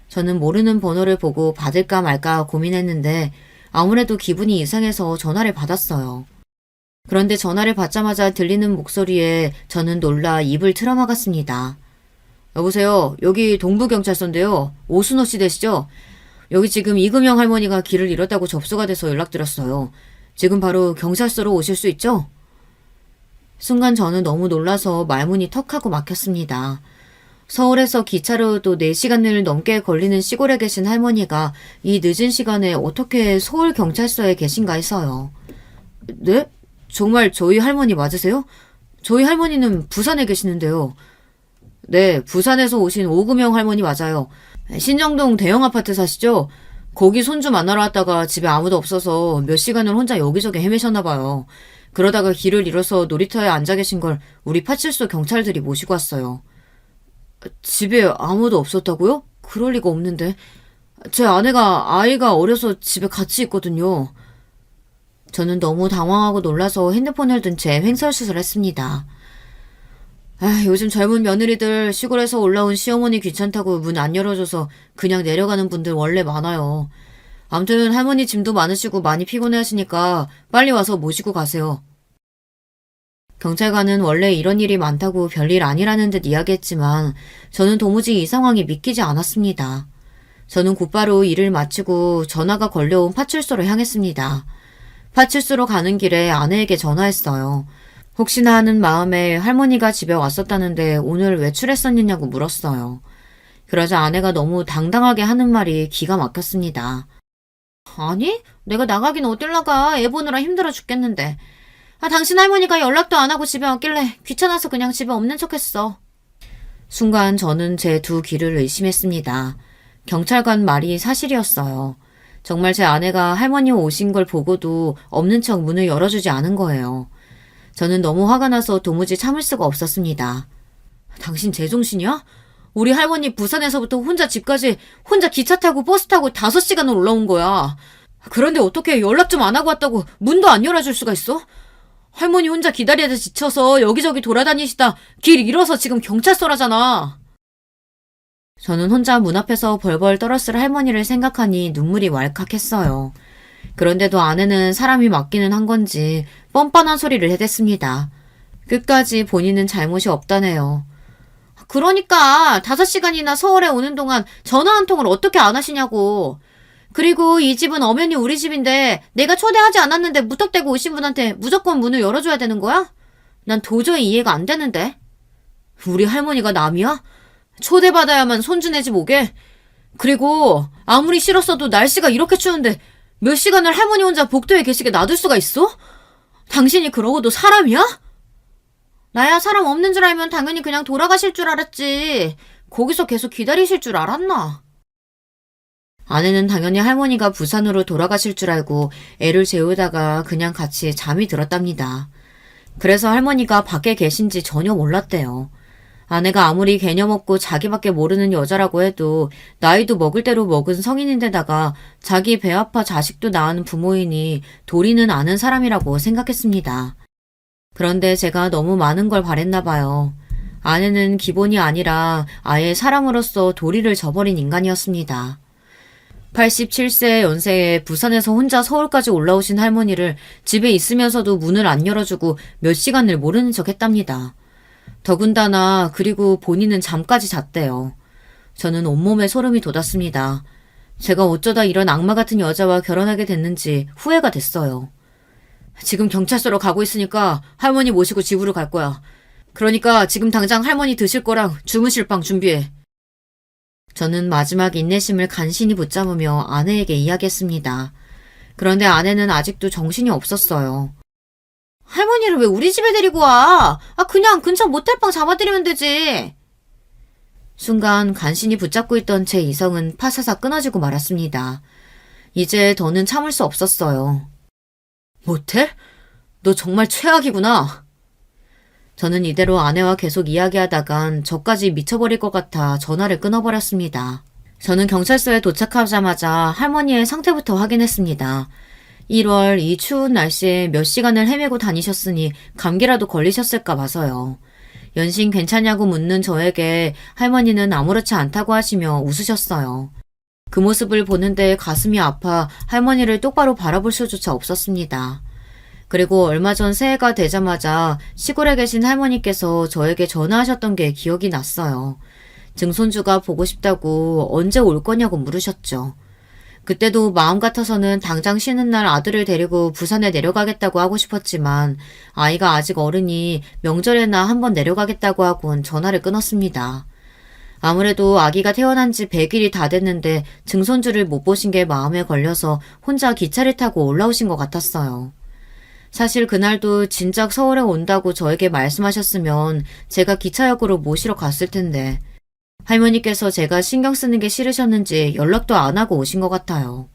[SPEAKER 1] 저는 모르는 번호를 보고 받을까 말까 고민했는데 아무래도 기분이 이상해서 전화를 받았어요. 그런데 전화를 받자마자 들리는 목소리에 저는 놀라 입을 틀어막았습니다. 여보세요. 여기 동부경찰서인데요. 오순호 씨 되시죠? 여기 지금 이금영 할머니가 길을 잃었다고 접수가 돼서 연락드렸어요. 지금 바로 경찰서로 오실 수 있죠? 순간 저는 너무 놀라서 말문이 턱하고 막혔습니다. 서울에서 기차로도 4시간을 넘게 걸리는 시골에 계신 할머니가 이 늦은 시간에 어떻게 서울 경찰서에 계신가 해서요. 네? 정말 저희 할머니 맞으세요? 저희 할머니는 부산에 계시는데요. 네, 부산에서 오신 오금영 할머니 맞아요. 신정동 대형 아파트 사시죠? 거기 손주 만나러 왔다가 집에 아무도 없어서 몇 시간을 혼자 여기저기 헤매셨나 봐요. 그러다가 길을 잃어서 놀이터에 앉아 계신 걸 우리 파출소 경찰들이 모시고 왔어요. 집에 아무도 없었다고요? 그럴 리가 없는데. 제 아내가 아이가 어려서 집에 같이 있거든요. 저는 너무 당황하고 놀라서 핸드폰을 든 채 횡설수설 했습니다. 요즘 젊은 며느리들 시골에서 올라온 시어머니 귀찮다고 문 안 열어줘서 그냥 내려가는 분들 원래 많아요. 아무튼 할머니 짐도 많으시고 많이 피곤해 하시니까 빨리 와서 모시고 가세요. 경찰관은 원래 이런 일이 많다고 별일 아니라는 듯 이야기했지만 저는 도무지 이 상황이 믿기지 않았습니다. 저는 곧바로 일을 마치고 전화가 걸려온 파출소로 향했습니다. 파출소로 가는 길에 아내에게 전화했어요. 혹시나 하는 마음에 할머니가 집에 왔었다는데 오늘 외출했었느냐고 물었어요. 그러자 아내가 너무 당당하게 하는 말이 기가 막혔습니다. 아니, 내가 나가긴 어딜 나가. 애 보느라 힘들어 죽겠는데. 당신 할머니가 연락도 안 하고 집에 왔길래 귀찮아서 그냥 집에 없는 척했어. 순간 저는 제 2귀를 의심했습니다. 경찰관 말이 사실이었어요. 정말 제 아내가 할머니 오신 걸 보고도 없는 척 문을 열어주지 않은 거예요. 저는 너무 화가 나서 도무지 참을 수가 없었습니다. 당신 제정신이야? 우리 할머니 부산에서부터 혼자 집까지 혼자 기차 타고 버스 타고 5시간을 올라온 거야. 그런데 어떻게 연락 좀 안 하고 왔다고 문도 안 열어줄 수가 있어? 할머니 혼자 기다리다 지쳐서 여기저기 돌아다니시다 길 잃어서 지금 경찰서라잖아. 저는 혼자 문 앞에서 벌벌 떨었을 할머니를 생각하니 눈물이 왈칵했어요. 그런데도 아내는 사람이 맞기는 한 건지 뻔뻔한 소리를 해댔습니다. 끝까지 본인은 잘못이 없다네요. 그러니까 5시간이나 서울에 오는 동안 전화 한 통을 어떻게 안 하시냐고. 그리고 이 집은 엄연히 우리 집인데 내가 초대하지 않았는데 무턱대고 오신 분한테 무조건 문을 열어줘야 되는 거야? 난 도저히 이해가 안 되는데. 우리 할머니가 남이야? 초대받아야만 손주네 집 오게? 그리고 아무리 싫었어도 날씨가 이렇게 추운데 몇 시간을 할머니 혼자 복도에 계시게 놔둘 수가 있어? 당신이 그러고도 사람이야? 나야 사람 없는 줄 알면 당연히 그냥 돌아가실 줄 알았지. 거기서 계속 기다리실 줄 알았나? 아내는 당연히 할머니가 부산으로 돌아가실 줄 알고 애를 재우다가 그냥 같이 잠이 들었답니다. 그래서 할머니가 밖에 계신지 전혀 몰랐대요. 아내가 아무리 개념 없고 자기밖에 모르는 여자라고 해도 나이도 먹을 대로 먹은 성인인데다가 자기 배 아파 자식도 낳은 부모이니 도리는 아는 사람이라고 생각했습니다. 그런데 제가 너무 많은 걸 바랬나 봐요. 아내는 기본이 아니라 아예 사람으로서 도리를 저버린 인간이었습니다. 87세 연세에 부산에서 혼자 서울까지 올라오신 할머니를 집에 있으면서도 문을 안 열어주고 몇 시간을 모르는 척 했답니다. 더군다나 그리고 본인은 잠까지 잤대요. 저는 온몸에 소름이 돋았습니다. 제가 어쩌다 이런 악마 같은 여자와 결혼하게 됐는지 후회가 됐어요. 지금 경찰서로 가고 있으니까 할머니 모시고 집으로 갈 거야. 그러니까 지금 당장 할머니 드실 거랑 주무실 방 준비해. 저는 마지막 인내심을 간신히 붙잡으며 아내에게 이야기했습니다. 그런데 아내는 아직도 정신이 없었어요. 할머니를 왜 우리 집에 데리고 와? 그냥 근처 모텔방 잡아드리면 되지. 순간 간신히 붙잡고 있던 제 이성은 파사삭 끊어지고 말았습니다. 이제 더는 참을 수 없었어요. 모텔? 너 정말 최악이구나. 저는 이대로 아내와 계속 이야기하다간 저까지 미쳐버릴 것 같아 전화를 끊어버렸습니다. 저는 경찰서에 도착하자마자 할머니의 상태부터 확인했습니다. 1월 이 추운 날씨에 몇 시간을 헤매고 다니셨으니 감기라도 걸리셨을까 봐서요. 연신 괜찮냐고 묻는 저에게 할머니는 아무렇지 않다고 하시며 웃으셨어요. 그 모습을 보는데 가슴이 아파 할머니를 똑바로 바라볼 수조차 없었습니다. 그리고 얼마 전 새해가 되자마자 시골에 계신 할머니께서 저에게 전화하셨던 게 기억이 났어요. 증손주가 보고 싶다고 언제 올 거냐고 물으셨죠. 그때도 마음 같아서는 당장 쉬는 날 아들을 데리고 부산에 내려가겠다고 하고 싶었지만 아이가 아직 어르니 명절에나 한번 내려가겠다고 하곤 전화를 끊었습니다. 아무래도 아기가 태어난 지 100일이 다 됐는데 증손주를 못 보신 게 마음에 걸려서 혼자 기차를 타고 올라오신 것 같았어요. 사실 그날도 진작 서울에 온다고 저에게 말씀하셨으면 제가 기차역으로 모시러 갔을 텐데 할머니께서 제가 신경 쓰는 게 싫으셨는지 연락도 안 하고 오신 것 같아요.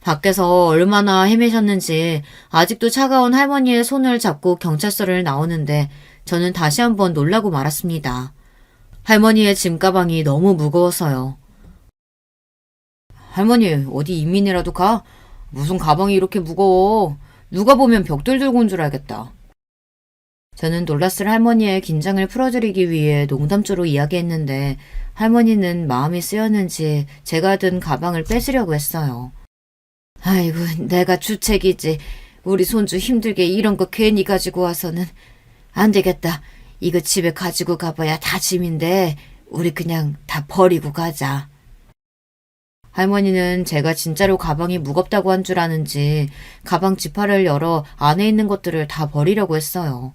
[SPEAKER 1] 밖에서 얼마나 헤매셨는지 아직도 차가운 할머니의 손을 잡고 경찰서를 나오는데 저는 다시 한번 놀라고 말았습니다. 할머니의 짐 가방이 너무 무거워서요. 할머니 어디 이민이라도 가? 무슨 가방이 이렇게 무거워? 누가 보면 벽돌 들고 온 줄 알겠다. 저는 놀랐을 할머니의 긴장을 풀어드리기 위해 농담조로 이야기했는데 할머니는 마음이 쓰였는지 제가 든 가방을 뺏으려고 했어요. 아이고 내가 주책이지. 우리 손주 힘들게 이런 거 괜히 가지고 와서는. 안 되겠다. 이거 집에 가지고 가봐야 다 짐인데 우리 그냥 다 버리고 가자. 할머니는 제가 진짜로 가방이 무겁다고 한 줄 아는지 가방 지퍼를 열어 안에 있는 것들을 다 버리려고 했어요.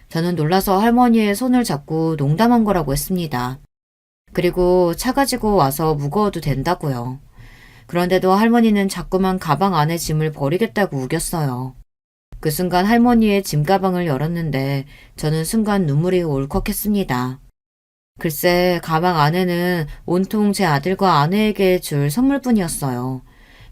[SPEAKER 1] 저는 놀라서 할머니의 손을 잡고 농담한 거라고 했습니다. 그리고 차 가지고 와서 무거워도 된다고요. 그런데도 할머니는 자꾸만 가방 안에 짐을 버리겠다고 우겼어요. 그 순간 할머니의 짐 가방을 열었는데 저는 순간 눈물이 울컥했습니다. 글쎄 가방 안에는 온통 제 아들과 아내에게 줄 선물뿐이었어요.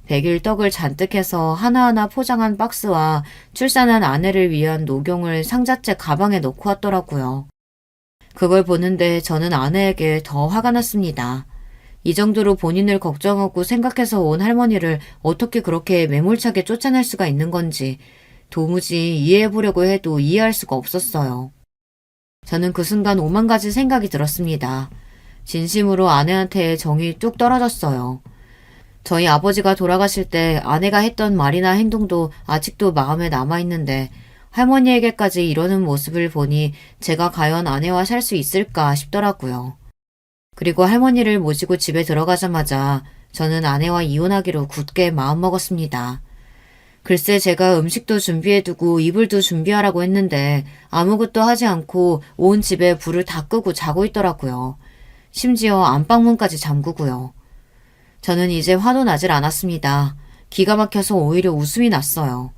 [SPEAKER 1] 100일 떡을 잔뜩 해서 하나하나 포장한 박스와 출산한 아내를 위한 녹용을 상자째 가방에 넣고 왔더라고요. 그걸 보는데 저는 아내에게 더 화가 났습니다. 이 정도로 본인을 걱정하고 생각해서 온 할머니를 어떻게 그렇게 매몰차게 쫓아낼 수가 있는 건지 도무지 이해해보려고 해도 이해할 수가 없었어요. 저는 그 순간 오만 가지 생각이 들었습니다. 진심으로 아내한테 정이 뚝 떨어졌어요. 저희 아버지가 돌아가실 때 아내가 했던 말이나 행동도 아직도 마음에 남아있는데 할머니에게까지 이러는 모습을 보니 제가 과연 아내와 살 수 있을까 싶더라고요. 그리고 할머니를 모시고 집에 들어가자마자 저는 아내와 이혼하기로 굳게 마음먹었습니다. 글쎄 제가 음식도 준비해두고 이불도 준비하라고 했는데 아무것도 하지 않고 온 집에 불을 다 끄고 자고 있더라고요. 심지어 안방문까지 잠그고요. 저는 이제 화도 나질 않았습니다. 기가 막혀서 오히려 웃음이 났어요.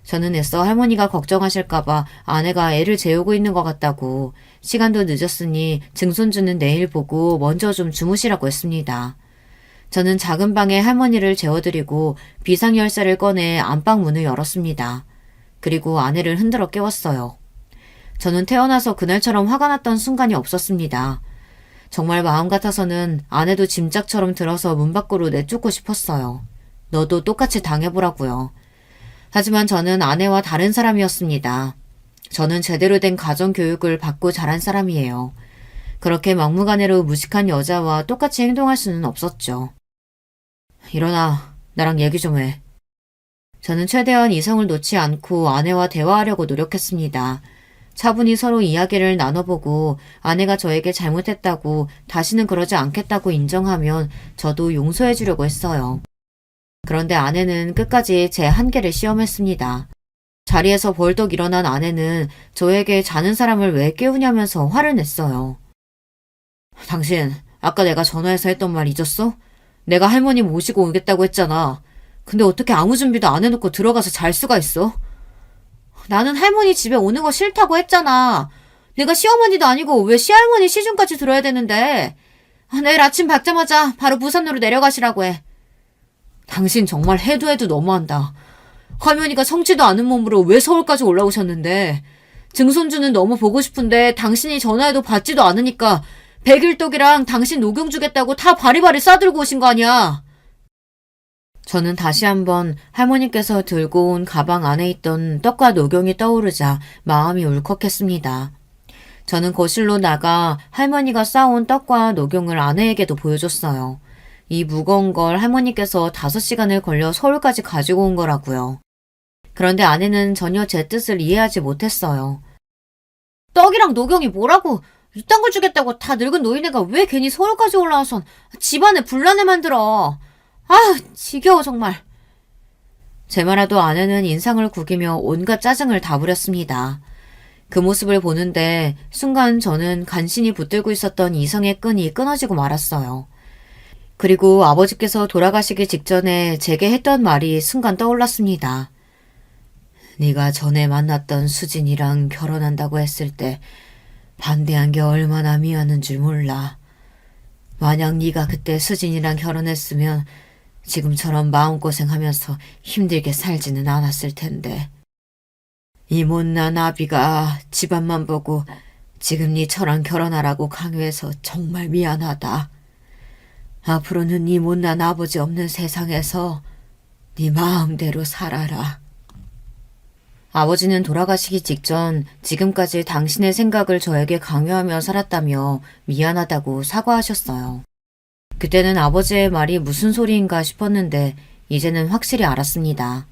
[SPEAKER 1] 저는 애써 할머니가 걱정하실까봐 아내가 애를 재우고 있는 것 같다고 시간도 늦었으니 증손주는 내일 보고 먼저 좀 주무시라고 했습니다. 저는 작은 방에 할머니를 재워드리고 비상열쇠를 꺼내 안방 문을 열었습니다. 그리고 아내를 흔들어 깨웠어요. 저는 태어나서 그날처럼 화가 났던 순간이 없었습니다. 정말 마음 같아서는 아내도 짐짝처럼 들어서 문 밖으로 내쫓고 싶었어요. 너도 똑같이 당해보라고요. 하지만 저는 아내와 다른 사람이었습니다. 저는 제대로 된 가정교육을 받고 자란 사람이에요. 그렇게 막무가내로 무식한 여자와 똑같이 행동할 수는 없었죠. 일어나, 나랑 얘기 좀 해. 저는 최대한 이성을 놓지 않고 아내와 대화하려고 노력했습니다. 차분히 서로 이야기를 나눠보고 아내가 저에게 잘못했다고 다시는 그러지 않겠다고 인정하면 저도 용서해 주려고 했어요. 그런데 아내는 끝까지 제 한계를 시험했습니다. 자리에서 벌떡 일어난 아내는 저에게 자는 사람을 왜 깨우냐면서 화를 냈어요. 당신, 아까 내가 전화해서 했던 말 잊었어? 내가 할머니 모시고 오겠다고 했잖아. 근데 어떻게 아무 준비도 안 해놓고 들어가서 잘 수가 있어? 나는 할머니 집에 오는 거 싫다고 했잖아. 내가 시어머니도 아니고 왜 시할머니 시중까지 들어야 되는데. 내일 아침 밝자마자 바로 부산으로 내려가시라고 해. 당신 정말 해도 해도 너무한다. 할머니가 성치도 않은 몸으로 왜 서울까지 올라오셨는데. 증손주는 너무 보고 싶은데 당신이 전화해도 받지도 않으니까 백일떡이랑 당신 녹용 주겠다고 다 바리바리 싸들고 오신 거 아니야. 저는 다시 한번 할머니께서 들고 온 가방 안에 있던 떡과 녹용이 떠오르자 마음이 울컥했습니다. 저는 거실로 나가 할머니가 싸온 떡과 녹용을 아내에게도 보여줬어요. 이 무거운 걸 할머니께서 5시간을 걸려 서울까지 가지고 온 거라고요. 그런데 아내는 전혀 제 뜻을 이해하지 못했어요. 떡이랑 녹용이 뭐라고? 이딴 걸 주겠다고 다 늙은 노인네가 왜 괜히 서울까지 올라와선 집안에 분란을 만들어. 아, 지겨워 정말. 제 말에도 아내는 인상을 구기며 온갖 짜증을 다 부렸습니다. 그 모습을 보는데 순간 저는 간신히 붙들고 있었던 이성의 끈이 끊어지고 말았어요. 그리고 아버지께서 돌아가시기 직전에 제게 했던 말이 순간 떠올랐습니다. 네가 전에 만났던 수진이랑 결혼한다고 했을 때 반대한 게 얼마나 미안한 줄 몰라. 만약 네가 그때 수진이랑 결혼했으면 지금처럼 마음고생하면서 힘들게 살지는 않았을 텐데. 이 못난 아비가 집안만 보고 지금 니처럼 결혼하라고 강요해서 정말 미안하다. 앞으로는 네 못난 아버지 없는 세상에서 네 마음대로 살아라. 아버지는 돌아가시기 직전 지금까지 당신의 생각을 저에게 강요하며 살았다며 미안하다고 사과하셨어요. 그때는 아버지의 말이 무슨 소리인가 싶었는데 이제는 확실히 알았습니다.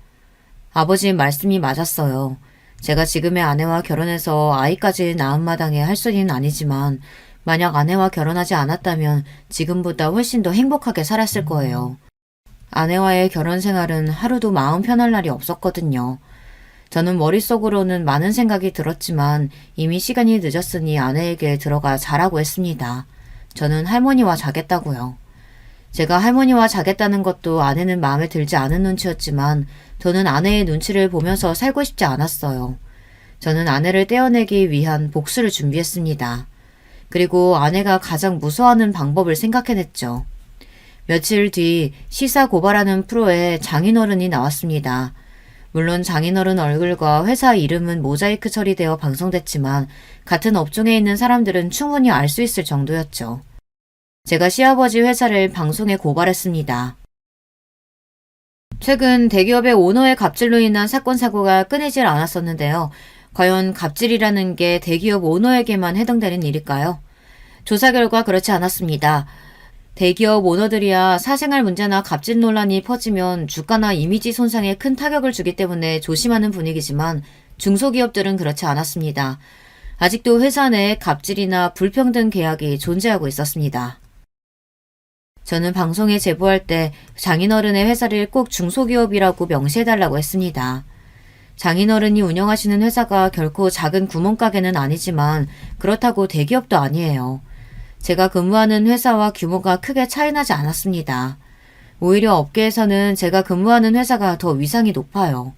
[SPEAKER 1] 아버지의 말씀이 맞았어요. 제가 지금의 아내와 결혼해서 아이까지 낳은 마당에 할 소리는 아니지만 만약 아내와 결혼하지 않았다면 지금보다 훨씬 더 행복하게 살았을 거예요. 아내와의 결혼 생활은 하루도 마음 편할 날이 없었거든요. 저는 머릿속으로는 많은 생각이 들었지만 이미 시간이 늦었으니 아내에게 들어가 자라고 했습니다. 저는 할머니와 자겠다고요. 제가 할머니와 자겠다는 것도 아내는 마음에 들지 않은 눈치였지만 저는 아내의 눈치를 보면서 살고 싶지 않았어요. 저는 아내를 떼어내기 위한 복수를 준비했습니다. 그리고 아내가 가장 무서워하는 방법을 생각해냈죠. 며칠 뒤 시사 고발하는 프로에 장인어른이 나왔습니다. 물론 장인어른 얼굴과 회사 이름은 모자이크 처리되어 방송됐지만 같은 업종에 있는 사람들은 충분히 알 수 있을 정도였죠. 제가 시아버지 회사를 방송에 고발했습니다. 최근 대기업의 오너의 갑질로 인한 사건 사고가 끊이질 않았었는데요. 과연 갑질이라는 게 대기업 오너에게만 해당되는 일일까요? 조사 결과 그렇지 않았습니다. 대기업 오너들이야 사생활 문제나 갑질 논란이 퍼지면 주가나 이미지 손상에 큰 타격을 주기 때문에 조심하는 분위기지만 중소기업들은 그렇지 않았습니다. 아직도 회사 내에 갑질이나 불평등 계약이 존재하고 있었습니다. 저는 방송에 제보할 때 장인어른의 회사를 꼭 중소기업이라고 명시해달라고 했습니다. 장인어른이 운영하시는 회사가 결코 작은 구멍가게는 아니지만 그렇다고 대기업도 아니에요. 제가 근무하는 회사와 규모가 크게 차이나지 않았습니다. 오히려 업계에서는 제가 근무하는 회사가 더 위상이 높아요.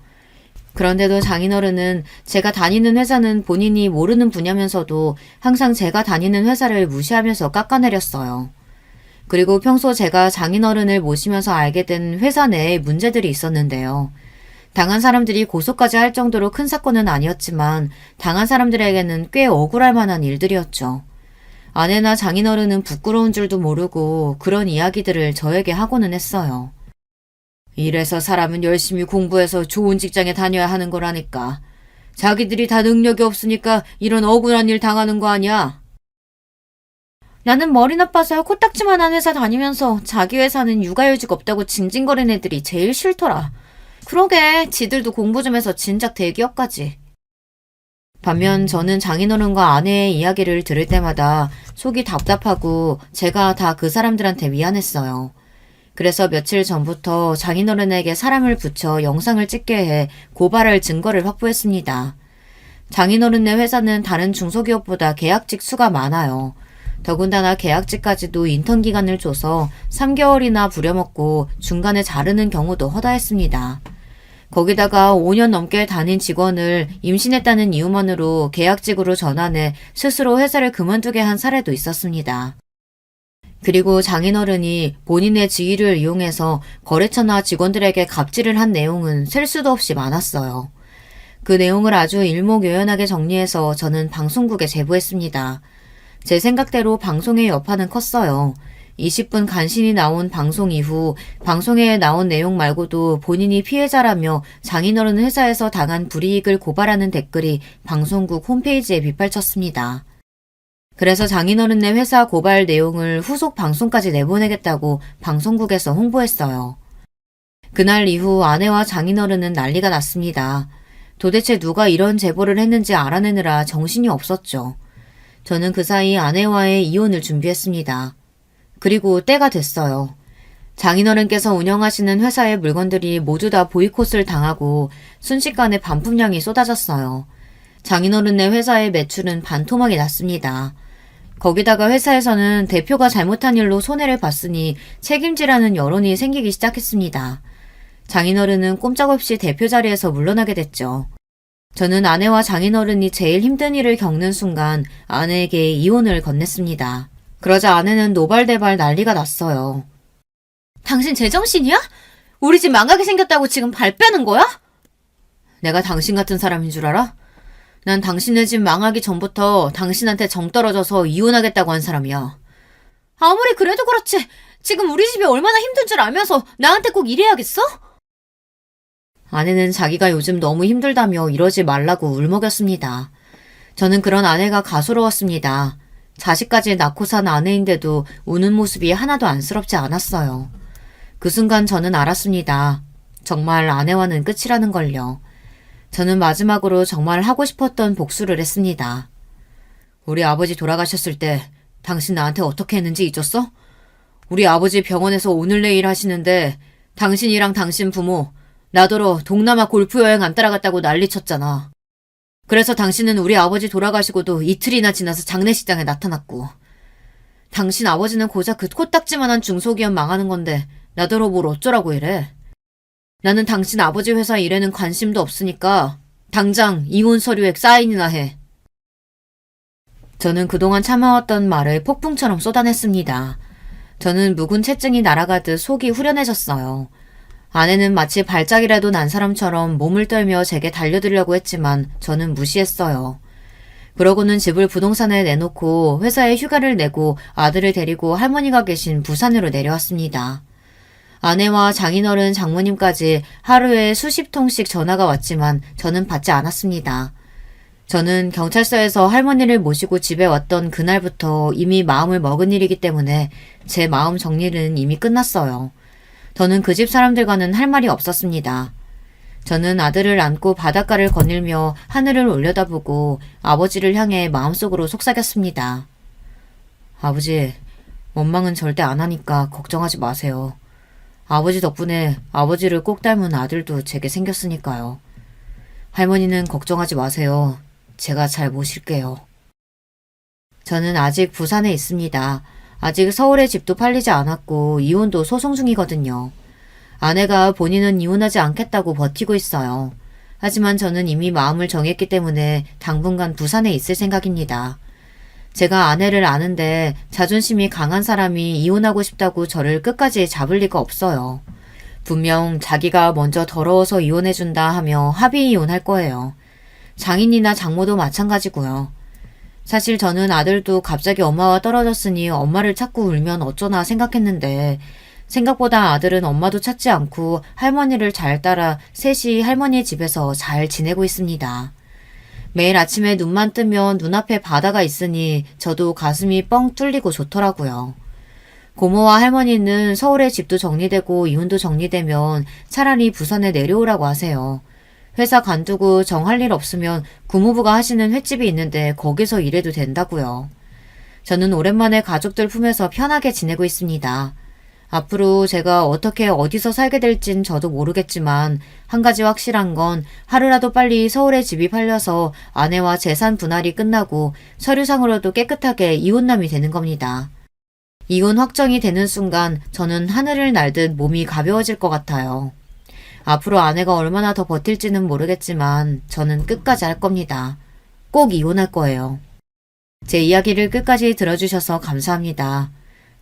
[SPEAKER 1] 그런데도 장인어른은 제가 다니는 회사는 본인이 모르는 분야면서도 항상 제가 다니는 회사를 무시하면서 깎아내렸어요. 그리고 평소 제가 장인어른을 모시면서 알게 된 회사 내에 문제들이 있었는데요. 당한 사람들이 고소까지 할 정도로 큰 사건은 아니었지만 당한 사람들에게는 꽤 억울할 만한 일들이었죠. 아내나 장인어른은 부끄러운 줄도 모르고 그런 이야기들을 저에게 하고는 했어요. 이래서 사람은 열심히 공부해서 좋은 직장에 다녀야 하는 거라니까. 자기들이 다 능력이 없으니까 이런 억울한 일 당하는 거 아니야? 나는 머리 나빠서 코딱지만한 회사 다니면서 자기 회사는 육아휴직 없다고 징징거리는 애들이 제일 싫더라. 그러게 지들도 공부 좀 해서 진작 대기업까지. 반면 저는 장인어른과 아내의 이야기를 들을 때마다 속이 답답하고 제가 다 그 사람들한테 미안했어요. 그래서 며칠 전부터 장인어른에게 사람을 붙여 영상을 찍게 해 고발할 증거를 확보했습니다. 장인어른네 회사는 다른 중소기업보다 계약직 수가 많아요. 더군다나 계약직까지도 인턴 기간을 줘서 3개월이나 부려먹고 중간에 자르는 경우도 허다했습니다. 거기다가 5년 넘게 다닌 직원을 임신했다는 이유만으로 계약직으로 전환해 스스로 회사를 그만두게 한 사례도 있었습니다. 그리고 장인어른이 본인의 지위를 이용해서 거래처나 직원들에게 갑질을 한 내용은 셀 수도 없이 많았어요. 그 내용을 아주 일목요연하게 정리해서 저는 방송국에 제보했습니다. 제 생각대로 방송의 여파는 컸어요. 20분 간신히 나온 방송 이후 방송에 나온 내용 말고도 본인이 피해자라며 장인어른 회사에서 당한 불이익을 고발하는 댓글이 방송국 홈페이지에 빗발쳤습니다. 그래서 장인어른네 회사 고발 내용을 후속 방송까지 내보내겠다고 방송국에서 홍보했어요. 그날 이후 아내와 장인어른은 난리가 났습니다. 도대체 누가 이런 제보를 했는지 알아내느라 정신이 없었죠. 저는 그 사이 아내와의 이혼을 준비했습니다. 그리고 때가 됐어요. 장인어른께서 운영하시는 회사의 물건들이 모두 다 보이콧을 당하고 순식간에 반품량이 쏟아졌어요. 장인어른네 회사의 매출은 반토막이 났습니다. 거기다가 회사에서는 대표가 잘못한 일로 손해를 봤으니 책임지라는 여론이 생기기 시작했습니다. 장인어른은 꼼짝없이 대표 자리에서 물러나게 됐죠. 저는 아내와 장인어른이 제일 힘든 일을 겪는 순간 아내에게 이혼을 건넸습니다. 그러자 아내는 노발대발 난리가 났어요. 당신 제정신이야? 우리 집 망하게 생겼다고 지금 발 빼는 거야? 내가 당신 같은 사람인 줄 알아? 난 당신네 집 망하기 전부터 당신한테 정 떨어져서 이혼하겠다고 한 사람이야. 아무리 그래도 그렇지. 지금 우리 집이 얼마나 힘든 줄 알면서 나한테 꼭 이래야겠어? 아내는 자기가 요즘 너무 힘들다며 이러지 말라고 울먹였습니다. 저는 그런 아내가 가소로웠습니다. 자식까지 낳고 산 아내인데도 우는 모습이 하나도 안쓰럽지 않았어요. 그 순간 저는 알았습니다. 정말 아내와는 끝이라는 걸요. 저는 마지막으로 정말 하고 싶었던 복수를 했습니다. 우리 아버지 돌아가셨을 때 당신 나한테 어떻게 했는지 잊었어? 우리 아버지 병원에서 오늘 내일 하시는데 당신이랑 당신 부모 나더러 동남아 골프 여행 안 따라갔다고 난리쳤잖아. 그래서 당신은 우리 아버지 돌아가시고도 이틀이나 지나서 장례식장에 나타났고 당신 아버지는 고작 그 코딱지만한 중소기업 망하는 건데 나더러 뭘 어쩌라고 이래. 나는 당신 아버지 회사 일에는 관심도 없으니까 당장 이혼 서류에 사인이나 해. 저는 그동안 참아왔던 말을 폭풍처럼 쏟아냈습니다. 저는 묵은 체증이 날아가듯 속이 후련해졌어요. 아내는 마치 발작이라도 난 사람처럼 몸을 떨며 제게 달려들려고 했지만 저는 무시했어요. 그러고는 집을 부동산에 내놓고 회사에 휴가를 내고 아들을 데리고 할머니가 계신 부산으로 내려왔습니다. 아내와 장인어른 장모님까지 하루에 수십 통씩 전화가 왔지만 저는 받지 않았습니다. 저는 경찰서에서 할머니를 모시고 집에 왔던 그날부터 이미 마음을 먹은 일이기 때문에 제 마음 정리는 이미 끝났어요. 저는 그 집 사람들과는 할 말이 없었습니다. 저는 아들을 안고 바닷가를 거닐며 하늘을 올려다보고 아버지를 향해 마음속으로 속삭였습니다. 아버지, 원망은 절대 안 하니까 걱정하지 마세요. 아버지 덕분에 아버지를 꼭 닮은 아들도 제게 생겼으니까요. 할머니는 걱정하지 마세요. 제가 잘 모실게요. 저는 아직 부산에 있습니다. 아직 서울의 집도 팔리지 않았고 이혼도 소송 중이거든요. 아내가 본인은 이혼하지 않겠다고 버티고 있어요. 하지만 저는 이미 마음을 정했기 때문에 당분간 부산에 있을 생각입니다. 제가 아내를 아는데 자존심이 강한 사람이 이혼하고 싶다고 저를 끝까지 잡을 리가 없어요. 분명 자기가 먼저 더러워서 이혼해준다 하며 합의 이혼할 거예요. 장인이나 장모도 마찬가지고요. 사실 저는 아들도 갑자기 엄마와 떨어졌으니 엄마를 찾고 울면 어쩌나 생각했는데 생각보다 아들은 엄마도 찾지 않고 할머니를 잘 따라 셋이 할머니의 집에서 잘 지내고 있습니다. 매일 아침에 눈만 뜨면 눈앞에 바다가 있으니 저도 가슴이 뻥 뚫리고 좋더라고요. 고모와 할머니는 서울에 집도 정리되고 이혼도 정리되면 차라리 부산에 내려오라고 하세요. 회사 관두고 정할 일 없으면 구무부가 하시는 횟집이 있는데 거기서 일해도 된다고요. 저는 오랜만에 가족들 품에서 편하게 지내고 있습니다. 앞으로 제가 어떻게 어디서 살게 될진 저도 모르겠지만 한 가지 확실한 건 하루라도 빨리 서울에 집이 팔려서 아내와 재산 분할이 끝나고 서류상으로도 깨끗하게 이혼남이 되는 겁니다. 이혼 확정이 되는 순간 저는 하늘을 날듯 몸이 가벼워질 것 같아요. 앞으로 아내가 얼마나 더 버틸지는 모르겠지만 저는 끝까지 할 겁니다. 꼭 이혼할 거예요. 제 이야기를 끝까지 들어주셔서 감사합니다.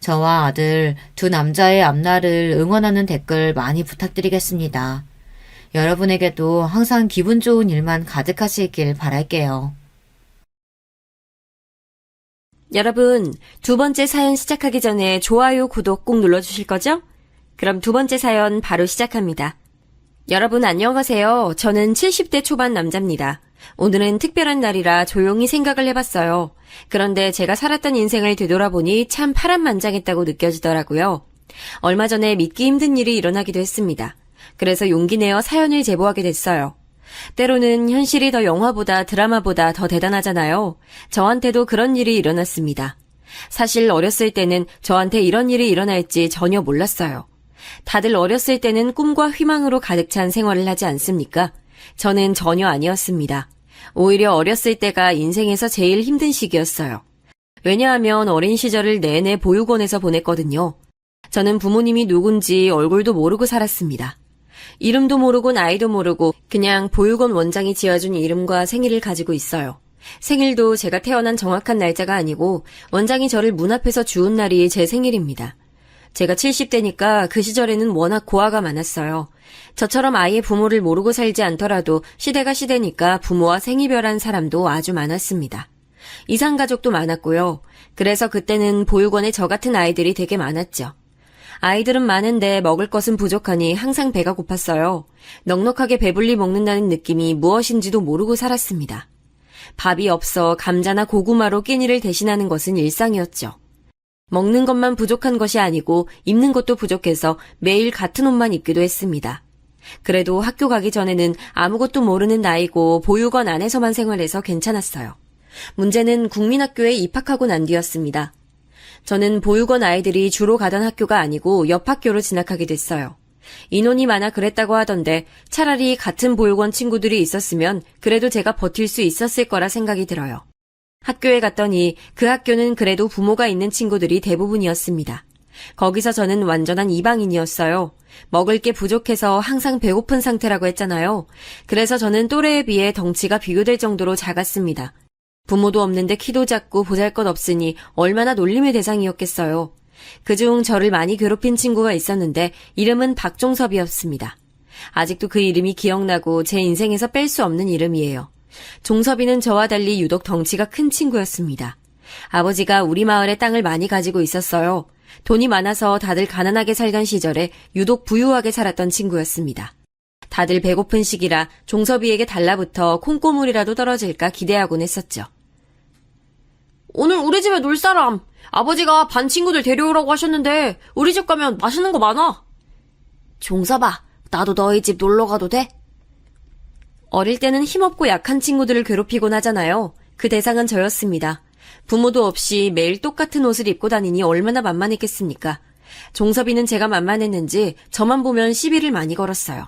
[SPEAKER 1] 저와 아들 두 남자의 앞날을 응원하는 댓글 많이 부탁드리겠습니다. 여러분에게도 항상 기분 좋은 일만 가득하시길 바랄게요.
[SPEAKER 2] 여러분, 두 번째 사연 시작하기 전에 좋아요, 구독 꼭 눌러주실 거죠? 그럼 두 번째 사연 바로 시작합니다. 여러분 안녕하세요. 저는 70대 초반 남자입니다. 오늘은 특별한 날이라 조용히 생각을 해봤어요. 그런데 제가 살았던 인생을 되돌아보니 참 파란만장했다고 느껴지더라고요. 얼마 전에 믿기 힘든 일이 일어나기도 했습니다. 그래서 용기 내어 사연을 제보하게 됐어요. 때로는 현실이 더 영화보다 드라마보다 더 대단하잖아요. 저한테도 그런 일이 일어났습니다. 사실 어렸을 때는 저한테 이런 일이 일어날지 전혀 몰랐어요. 다들 어렸을 때는 꿈과 희망으로 가득 찬 생활을 하지 않습니까? 저는 전혀 아니었습니다. 오히려 어렸을 때가 인생에서 제일 힘든 시기였어요. 왜냐하면 어린 시절을 내내 보육원에서 보냈거든요. 저는 부모님이 누군지 얼굴도 모르고 살았습니다. 이름도 모르고 나이도 모르고 그냥 보육원 원장이 지어준 이름과 생일을 가지고 있어요. 생일도 제가 태어난 정확한 날짜가 아니고 원장이 저를 문 앞에서 주운 날이 제 생일입니다. 제가 70대니까 그 시절에는 워낙 고아가 많았어요. 저처럼 아예 부모를 모르고 살지 않더라도 시대가 시대니까 부모와 생이별한 사람도 아주 많았습니다. 이상가족도 많았고요. 그래서 그때는 보육원에 저 같은 아이들이 되게 많았죠. 아이들은 많은데 먹을 것은 부족하니 항상 배가 고팠어요. 넉넉하게 배불리 먹는다는 느낌이 무엇인지도 모르고 살았습니다. 밥이 없어 감자나 고구마로 끼니를 대신하는 것은 일상이었죠. 먹는 것만 부족한 것이 아니고 입는 것도 부족해서 매일 같은 옷만 입기도 했습니다. 그래도 학교 가기 전에는 아무것도 모르는 나이고 보육원 안에서만 생활해서 괜찮았어요. 문제는 국민학교에 입학하고 난 뒤였습니다. 저는 보육원 아이들이 주로 가던 학교가 아니고 옆 학교로 진학하게 됐어요. 인원이 많아 그랬다고 하던데 차라리 같은 보육원 친구들이 있었으면 그래도 제가 버틸 수 있었을 거라 생각이 들어요. 학교에 갔더니 그 학교는 그래도 부모가 있는 친구들이 대부분이었습니다. 거기서 저는 완전한 이방인이었어요. 먹을 게 부족해서 항상 배고픈 상태라고 했잖아요. 그래서 저는 또래에 비해 덩치가 비교될 정도로 작았습니다. 부모도 없는데 키도 작고 보잘것없으니 얼마나 놀림의 대상이었겠어요. 그중 저를 많이 괴롭힌 친구가 있었는데 이름은 박종섭이었습니다. 아직도 그 이름이 기억나고 제 인생에서 뺄 수 없는 이름이에요. 종섭이는 저와 달리 유독 덩치가 큰 친구였습니다. 아버지가 우리 마을에 땅을 많이 가지고 있었어요. 돈이 많아서 다들 가난하게 살던 시절에 유독 부유하게 살았던 친구였습니다. 다들 배고픈 시기라 종섭이에게 달라붙어 콩고물이라도 떨어질까 기대하곤 했었죠. 오늘 우리 집에 놀 사람. 아버지가 반 친구들 데려오라고 하셨는데 우리 집 가면 맛있는 거 많아. 종섭아, 나도 너희 집 놀러 가도 돼? 어릴 때는 힘없고 약한 친구들을 괴롭히곤 하잖아요. 그 대상은 저였습니다. 부모도 없이 매일 똑같은 옷을 입고 다니니 얼마나 만만했겠습니까? 종섭이는 제가 만만했는지 저만 보면 시비를 많이 걸었어요.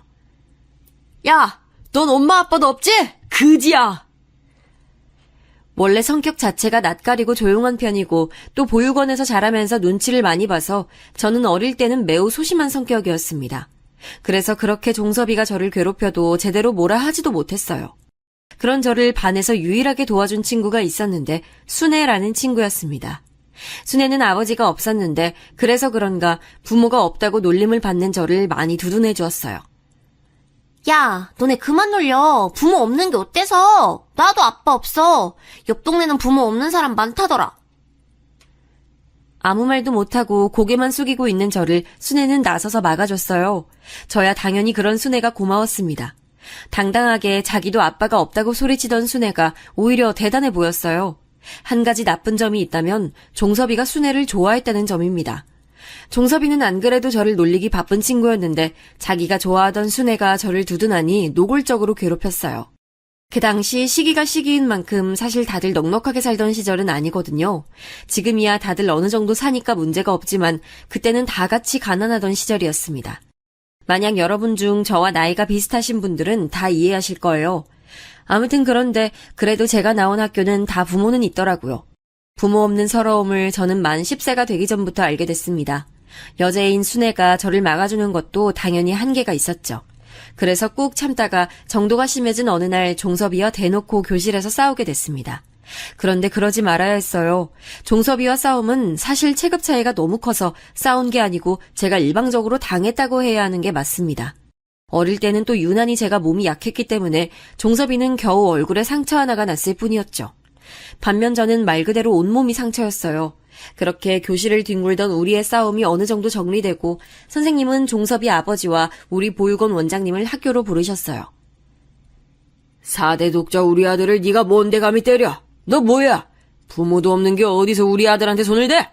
[SPEAKER 2] 야, 넌 엄마 아빠도 없지? 그지야! 원래 성격 자체가 낯가리고 조용한 편이고 또 보육원에서 자라면서 눈치를 많이 봐서 저는 어릴 때는 매우 소심한 성격이었습니다. 그래서 그렇게 종섭이가 저를 괴롭혀도 제대로 뭐라 하지도 못했어요. 그런 저를 반에서 유일하게 도와준 친구가 있었는데 순애라는 친구였습니다. 순애는 아버지가 없었는데 그래서 그런가 부모가 없다고 놀림을 받는 저를 많이 두둔해 주었어요. 야, 너네 그만 놀려. 부모 없는 게 어때서? 나도 아빠 없어. 옆 동네는 부모 없는 사람 많다더라. 아무 말도 못하고 고개만 숙이고 있는 저를 순애는 나서서 막아줬어요. 저야 당연히 그런 순애가 고마웠습니다. 당당하게 자기도 아빠가 없다고 소리치던 순애가 오히려 대단해 보였어요. 한 가지 나쁜 점이 있다면 종섭이가 순애를 좋아했다는 점입니다. 종섭이는 안 그래도 저를 놀리기 바쁜 친구였는데 자기가 좋아하던 순애가 저를 두둔하니 노골적으로 괴롭혔어요. 그 당시 시기가 시기인 만큼 사실 다들 넉넉하게 살던 시절은 아니거든요. 지금이야 다들 어느 정도 사니까 문제가 없지만 그때는 다 같이 가난하던 시절이었습니다. 만약 여러분 중 저와 나이가 비슷하신 분들은 다 이해하실 거예요. 아무튼 그런데 그래도 제가 나온 학교는 다 부모는 있더라고요. 부모 없는 서러움을 저는 만 10세가 되기 전부터 알게 됐습니다. 여자애인 순애가 저를 막아주는 것도 당연히 한계가 있었죠. 그래서 꾹 참다가 정도가 심해진 어느 날 종섭이와 대놓고 교실에서 싸우게 됐습니다. 그런데 그러지 말아야 했어요. 종섭이와 싸움은 사실 체급 차이가 너무 커서 싸운 게 아니고 제가 일방적으로 당했다고 해야 하는 게 맞습니다. 어릴 때는 또 유난히 제가 몸이 약했기 때문에 종섭이는 겨우 얼굴에 상처 하나가 났을 뿐이었죠. 반면 저는 말 그대로 온몸이 상처였어요. 그렇게 교실을 뒹굴던 우리의 싸움이 어느 정도 정리되고 선생님은 종섭이 아버지와 우리 보육원 원장님을 학교로 부르셨어요. 4대 독자 우리 아들을 네가 뭔데 감히 때려? 너 뭐야? 부모도 없는 게 어디서 우리 아들한테 손을 대?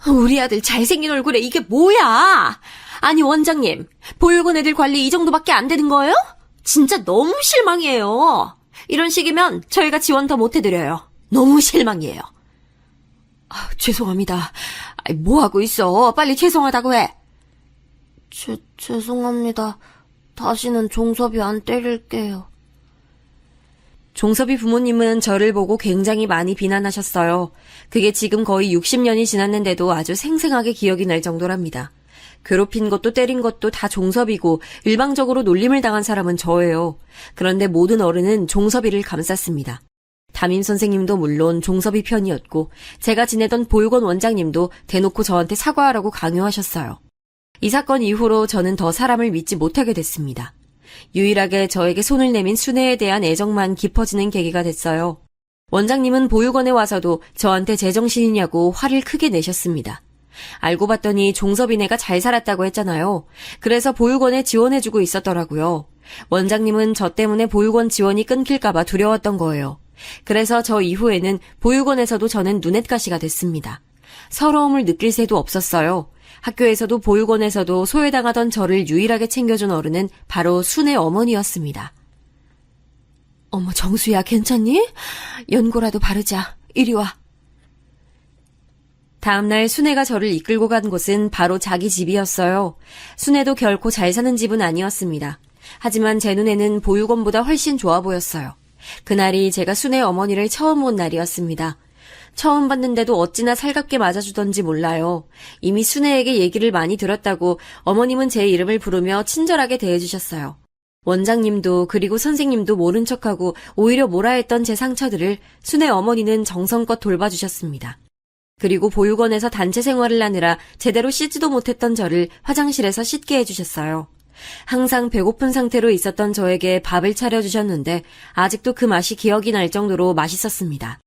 [SPEAKER 2] 우리 아들 잘생긴 얼굴에 이게 뭐야? 아니 원장님, 보육원 애들 관리 이 정도밖에 안 되는 거예요? 진짜 너무 실망이에요. 이런 식이면 저희가 지원 더 못해드려요. 너무 실망이에요. 죄송합니다. 뭐하고 있어? 빨리 죄송하다고 해. 죄송합니다. 다시는 종섭이 안 때릴게요. 종섭이 부모님은 저를 보고 굉장히 많이 비난하셨어요. 그게 지금 거의 60년이 지났는데도 아주 생생하게 기억이 날 정도랍니다. 괴롭힌 것도 때린 것도 다 종섭이고 일방적으로 놀림을 당한 사람은 저예요. 그런데 모든 어른은 종섭이를 감쌌습니다. 담임 선생님도 물론 종섭이 편이었고 제가 지내던 보육원 원장님도 대놓고 저한테 사과하라고 강요하셨어요. 이 사건 이후로 저는 더 사람을 믿지 못하게 됐습니다. 유일하게 저에게 손을 내민 순애에 대한 애정만 깊어지는 계기가 됐어요. 원장님은 보육원에 와서도 저한테 제정신이냐고 화를 크게 내셨습니다. 알고 봤더니 종섭이네가 잘 살았다고 했잖아요. 그래서 보육원에 지원해주고 있었더라고요. 원장님은 저 때문에 보육원 지원이 끊길까봐 두려웠던 거예요. 그래서 저 이후에는 보육원에서도 저는 눈엣가시가 됐습니다. 서러움을 느낄 새도 없었어요. 학교에서도 보육원에서도 소외당하던 저를 유일하게 챙겨준 어른은 바로 순애 어머니였습니다. 어머 정수야 괜찮니? 연고라도 바르자. 이리 와. 다음날 순애가 저를 이끌고 간 곳은 바로 자기 집이었어요. 순애도 결코 잘 사는 집은 아니었습니다. 하지만 제 눈에는 보육원보다 훨씬 좋아 보였어요. 그날이 제가 순애 어머니를 처음 본 날이었습니다. 처음 봤는데도 어찌나 살갑게 맞아주던지 몰라요. 이미 순애에게 얘기를 많이 들었다고 어머님은 제 이름을 부르며 친절하게 대해주셨어요. 원장님도 그리고 선생님도 모른 척하고 오히려 뭐라 했던 제 상처들을 순애 어머니는 정성껏 돌봐주셨습니다. 그리고 보육원에서 단체 생활을 하느라 제대로 씻지도 못했던 저를 화장실에서 씻게 해주셨어요. 항상 배고픈 상태로 있었던 저에게 밥을 차려주셨는데 아직도 그 맛이 기억이 날 정도로 맛있었습니다.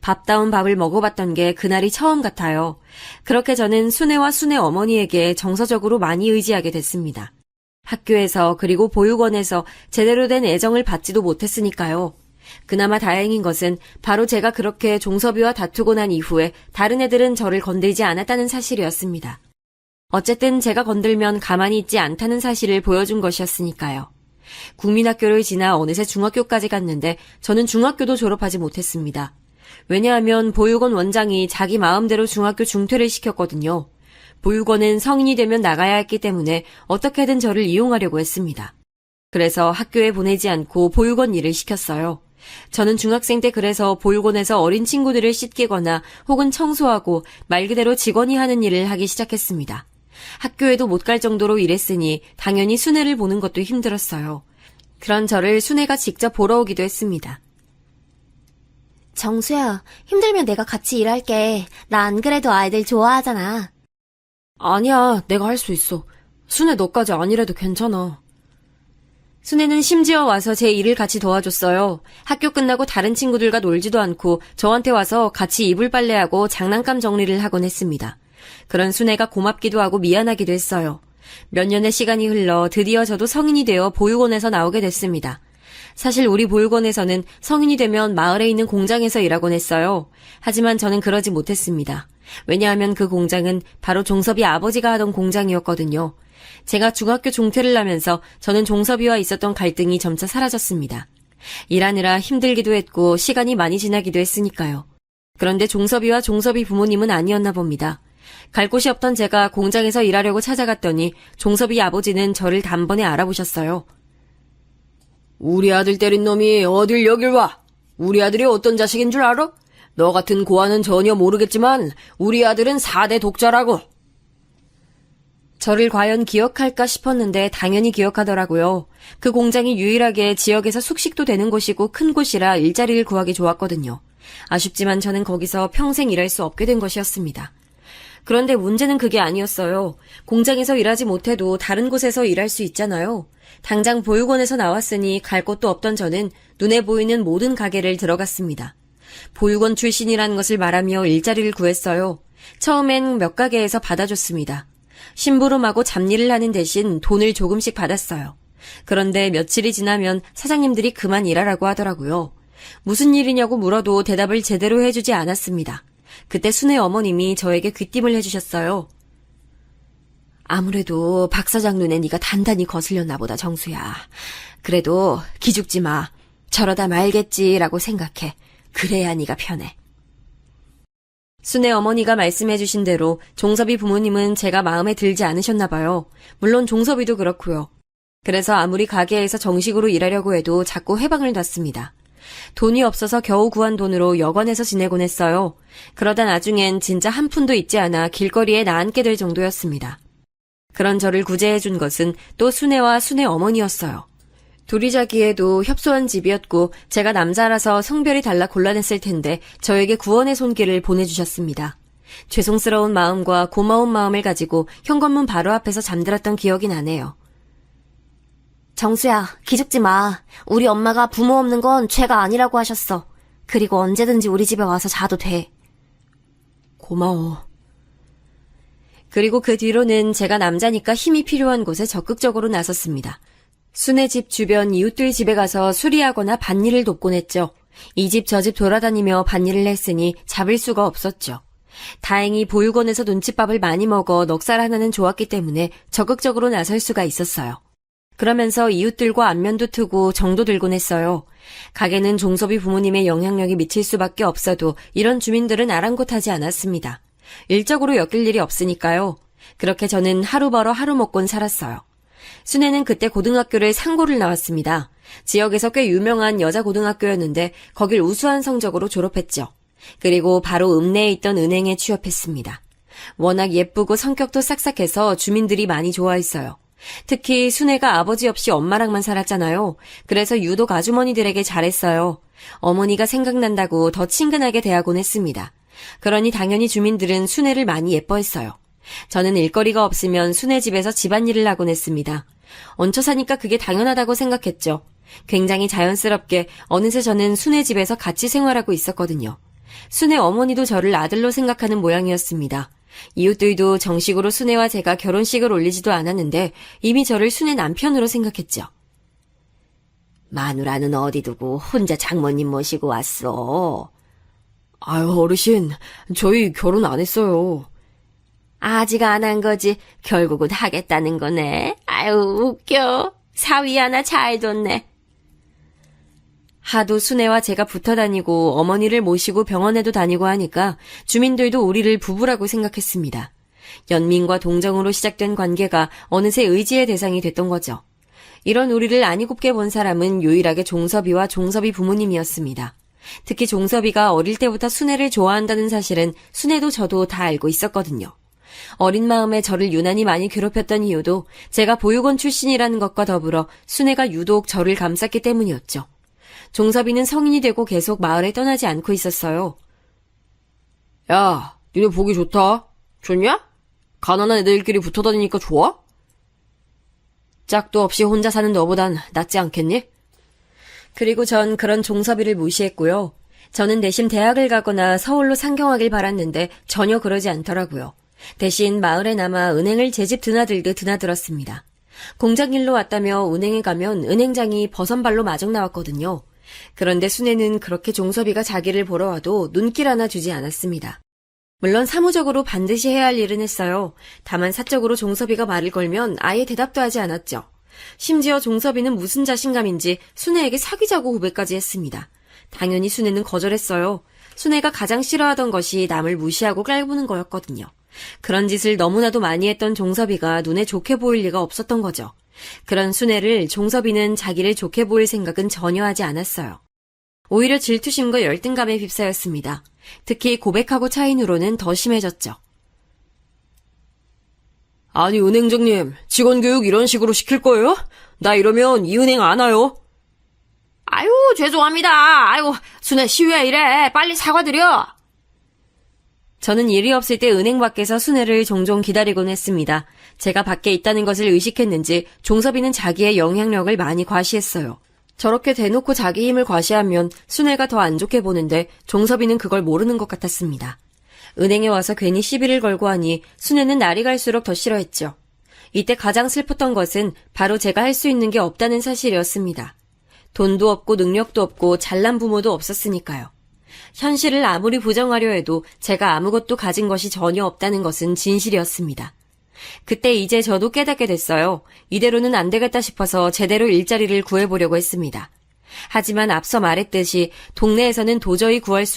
[SPEAKER 2] 밥다운 밥을 먹어봤던 게 그날이 처음 같아요. 그렇게 저는 순애와 순애 어머니에게 정서적으로 많이 의지하게 됐습니다. 학교에서 그리고 보육원에서 제대로 된 애정을 받지도 못했으니까요. 그나마 다행인 것은 바로 제가 그렇게 종섭이와 다투고 난 이후에 다른 애들은 저를 건들지 않았다는 사실이었습니다. 어쨌든 제가 건들면 가만히 있지 않다는 사실을 보여준 것이었으니까요. 국민학교를 지나 어느새 중학교까지 갔는데 저는 중학교도 졸업하지 못했습니다. 왜냐하면 보육원 원장이 자기 마음대로 중학교 중퇴를 시켰거든요. 보육원은 성인이 되면 나가야 했기 때문에 어떻게든 저를 이용하려고 했습니다. 그래서 학교에 보내지 않고 보육원 일을 시켰어요. 저는 중학생 때 그래서 보육원에서 어린 친구들을 씻기거나 혹은 청소하고 말 그대로 직원이 하는 일을 하기 시작했습니다. 학교에도 못 갈 정도로 일했으니 당연히 순애를 보는 것도 힘들었어요. 그런 저를 순애가 직접 보러 오기도 했습니다.
[SPEAKER 3] 정수야, 힘들면 내가 같이 일할게. 나 안 그래도 아이들 좋아하잖아.
[SPEAKER 2] 아니야, 내가 할 수 있어. 순애 너까지 아니래도 괜찮아. 순애는 심지어 와서 제 일을 같이 도와줬어요. 학교 끝나고 다른 친구들과 놀지도 않고 저한테 와서 같이 이불 빨래하고 장난감 정리를 하곤 했습니다. 그런 순애가 고맙기도 하고 미안하기도 했어요. 몇 년의 시간이 흘러 드디어 저도 성인이 되어 보육원에서 나오게 됐습니다. 사실 우리 보육원에서는 성인이 되면 마을에 있는 공장에서 일하곤 했어요. 하지만 저는 그러지 못했습니다. 왜냐하면 그 공장은 바로 종섭이 아버지가 하던 공장이었거든요. 제가 중학교 중퇴를 하면서 저는 종섭이와 있었던 갈등이 점차 사라졌습니다. 일하느라 힘들기도 했고 시간이 많이 지나기도 했으니까요. 그런데 종섭이와 종섭이 부모님은 아니었나 봅니다. 갈 곳이 없던 제가 공장에서 일하려고 찾아갔더니 종섭이 아버지는 저를 단번에 알아보셨어요. 우리 아들 때린 놈이 어딜 여길 와? 우리 아들이 어떤 자식인 줄 알아? 너 같은 고아는 전혀 모르겠지만 우리 아들은 4대 독자라고. 저를 과연 기억할까 싶었는데 당연히 기억하더라고요. 그 공장이 유일하게 지역에서 숙식도 되는 곳이고 큰 곳이라 일자리를 구하기 좋았거든요. 아쉽지만 저는 거기서 평생 일할 수 없게 된 것이었습니다. 그런데 문제는 그게 아니었어요. 공장에서 일하지 못해도 다른 곳에서 일할 수 있잖아요. 당장 보육원에서 나왔으니 갈 곳도 없던 저는 눈에 보이는 모든 가게를 들어갔습니다. 보육원 출신이라는 것을 말하며 일자리를 구했어요. 처음엔 몇 가게에서 받아줬습니다. 심부름하고 잡일을 하는 대신 돈을 조금씩 받았어요. 그런데 며칠이 지나면 사장님들이 그만 일하라고 하더라고요. 무슨 일이냐고 물어도 대답을 제대로 해주지 않았습니다. 그때 순애 어머님이 저에게 귀띔을 해주셨어요. 아무래도 박 사장 눈에 네가 단단히 거슬렸나 보다, 정수야. 그래도 기죽지 마. 저러다 말겠지라고 생각해. 그래야 네가 편해. 순애 어머니가 말씀해 주신 대로 종섭이 부모님은 제가 마음에 들지 않으셨나 봐요. 물론 종섭이도 그렇고요. 그래서 아무리 가게에서 정식으로 일하려고 해도 자꾸 해방을 놨습니다. 돈이 없어서 겨우 구한 돈으로 여관에서 지내곤 했어요. 그러다 나중엔 진짜 한 푼도 있지 않아 길거리에 나앉게 될 정도였습니다. 그런 저를 구제해 준 것은 또 순애와 순애 어머니였어요. 둘이 자기에도 협소한 집이었고 제가 남자라서 성별이 달라 곤란했을 텐데 저에게 구원의 손길을 보내주셨습니다. 죄송스러운 마음과 고마운 마음을 가지고 현관문 바로 앞에서 잠들었던 기억이 나네요.
[SPEAKER 3] 정수야, 기죽지 마. 우리 엄마가 부모 없는 건 죄가 아니라고 하셨어. 그리고 언제든지 우리 집에 와서 자도 돼.
[SPEAKER 2] 고마워. 그리고 그 뒤로는 제가 남자니까 힘이 필요한 곳에 적극적으로 나섰습니다. 순애 집 주변 이웃들 집에 가서 수리하거나 밭일을 돕곤 했죠. 이 집 저 집 돌아다니며 밭일을 했으니 잡을 수가 없었죠. 다행히 보육원에서 눈칫밥을 많이 먹어 넉살 하나는 좋았기 때문에 적극적으로 나설 수가 있었어요. 그러면서 이웃들과 안면도 트고 정도 들곤 했어요. 가게는 종섭이 부모님의 영향력이 미칠 수밖에 없어도 이런 주민들은 아랑곳하지 않았습니다. 일적으로 엮일 일이 없으니까요. 그렇게 저는 하루 벌어 하루 먹곤 살았어요. 순애는 그때 고등학교를 상고를 나왔습니다. 지역에서 꽤 유명한 여자 고등학교였는데 거길 우수한 성적으로 졸업했죠. 그리고 바로 읍내에 있던 은행에 취업했습니다. 워낙 예쁘고 성격도 싹싹해서 주민들이 많이 좋아했어요. 특히 순애가 아버지 없이 엄마랑만 살았잖아요. 그래서 유독 아주머니들에게 잘했어요. 어머니가 생각난다고 더 친근하게 대하곤 했습니다. 그러니 당연히 주민들은 순애를 많이 예뻐했어요. 저는 일거리가 없으면 순애 집에서 집안일을 하곤 했습니다. 얹혀 사니까 그게 당연하다고 생각했죠. 굉장히 자연스럽게 어느새 저는 순애 집에서 같이 생활하고 있었거든요. 순애 어머니도 저를 아들로 생각하는 모양이었습니다. 이웃들도 정식으로 순애와 제가 결혼식을 올리지도 않았는데 이미 저를 순애 남편으로 생각했죠. 마누라는 어디 두고 혼자 장모님 모시고 왔어? 아유, 어르신, 저희 결혼 안 했어요. 아직 안 한 거지. 결국은 하겠다는 거네. 아유, 웃겨. 사위 하나 잘 뒀네. 하도 순애와 제가 붙어 다니고 어머니를 모시고 병원에도 다니고 하니까 주민들도 우리를 부부라고 생각했습니다. 연민과 동정으로 시작된 관계가 어느새 의지의 대상이 됐던 거죠. 이런 우리를 아니 곱게 본 사람은 유일하게 종섭이와 종섭이 부모님이었습니다. 특히 종섭이가 어릴 때부터 순애를 좋아한다는 사실은 순애도 저도 다 알고 있었거든요. 어린 마음에 저를 유난히 많이 괴롭혔던 이유도 제가 보육원 출신이라는 것과 더불어 순애가 유독 저를 감쌌기 때문이었죠. 종섭이는 성인이 되고 계속 마을에 떠나지 않고 있었어요. 야, 니네 보기 좋다. 좋냐? 가난한 애들끼리 붙어 다니니까 좋아? 짝도 없이 혼자 사는 너보단 낫지 않겠니? 그리고 전 그런 종섭이를 무시했고요. 저는 내심 대학을 가거나 서울로 상경하길 바랐는데 전혀 그러지 않더라고요. 대신 마을에 남아 은행을 제 집 드나들듯 드나들었습니다. 공장 일로 왔다며 은행에 가면 은행장이 버선발로 마중 나왔거든요. 그런데 순애는 그렇게 종섭이가 자기를 보러 와도 눈길 하나 주지 않았습니다. 물론 사무적으로 반드시 해야 할 일은 했어요. 다만 사적으로 종섭이가 말을 걸면 아예 대답도 하지 않았죠. 심지어 종섭이는 무슨 자신감인지 순애에게 사귀자고 고백까지 했습니다. 당연히 순애는 거절했어요. 순애가 가장 싫어하던 것이 남을 무시하고 깔보는 거였거든요. 그런 짓을 너무나도 많이 했던 종섭이가 눈에 좋게 보일 리가 없었던 거죠. 그런 순애를 종섭이는 자기를 좋게 보일 생각은 전혀 하지 않았어요. 오히려 질투심과 열등감에 휩싸였습니다. 특히 고백하고 차인 후로는 더 심해졌죠. 아니, 은행장님, 직원 교육 이런 식으로 시킬 거예요? 나 이러면 이 은행 안 와요. 아유, 죄송합니다. 아이고, 순애 씨 왜 이래? 빨리 사과드려. 저는 일이 없을 때 은행 밖에서 순애를 종종 기다리곤 했습니다. 제가 밖에 있다는 것을 의식했는지 종섭이는 자기의 영향력을 많이 과시했어요. 저렇게 대놓고 자기 힘을 과시하면 순애가 더 안 좋게 보는데 종섭이는 그걸 모르는 것 같았습니다. 은행에 와서 괜히 시비를 걸고 하니 순애는 날이 갈수록 더 싫어했죠. 이때 가장 슬펐던 것은 바로 제가 할 수 있는 게 없다는 사실이었습니다. 돈도 없고 능력도 없고 잘난 부모도 없었으니까요. 현실을 아무리 부정하려 해도 제가 아무것도 가진 것이 전혀 없다는 것은 진실이었습니다. 그때 이제 저도 깨닫게 됐어요. 이대로는 안 되겠다 싶어서 제대로 일자리를 구해보려고 했습니다. 하지만 앞서 말했듯이 동네에서는 도저히 구할 수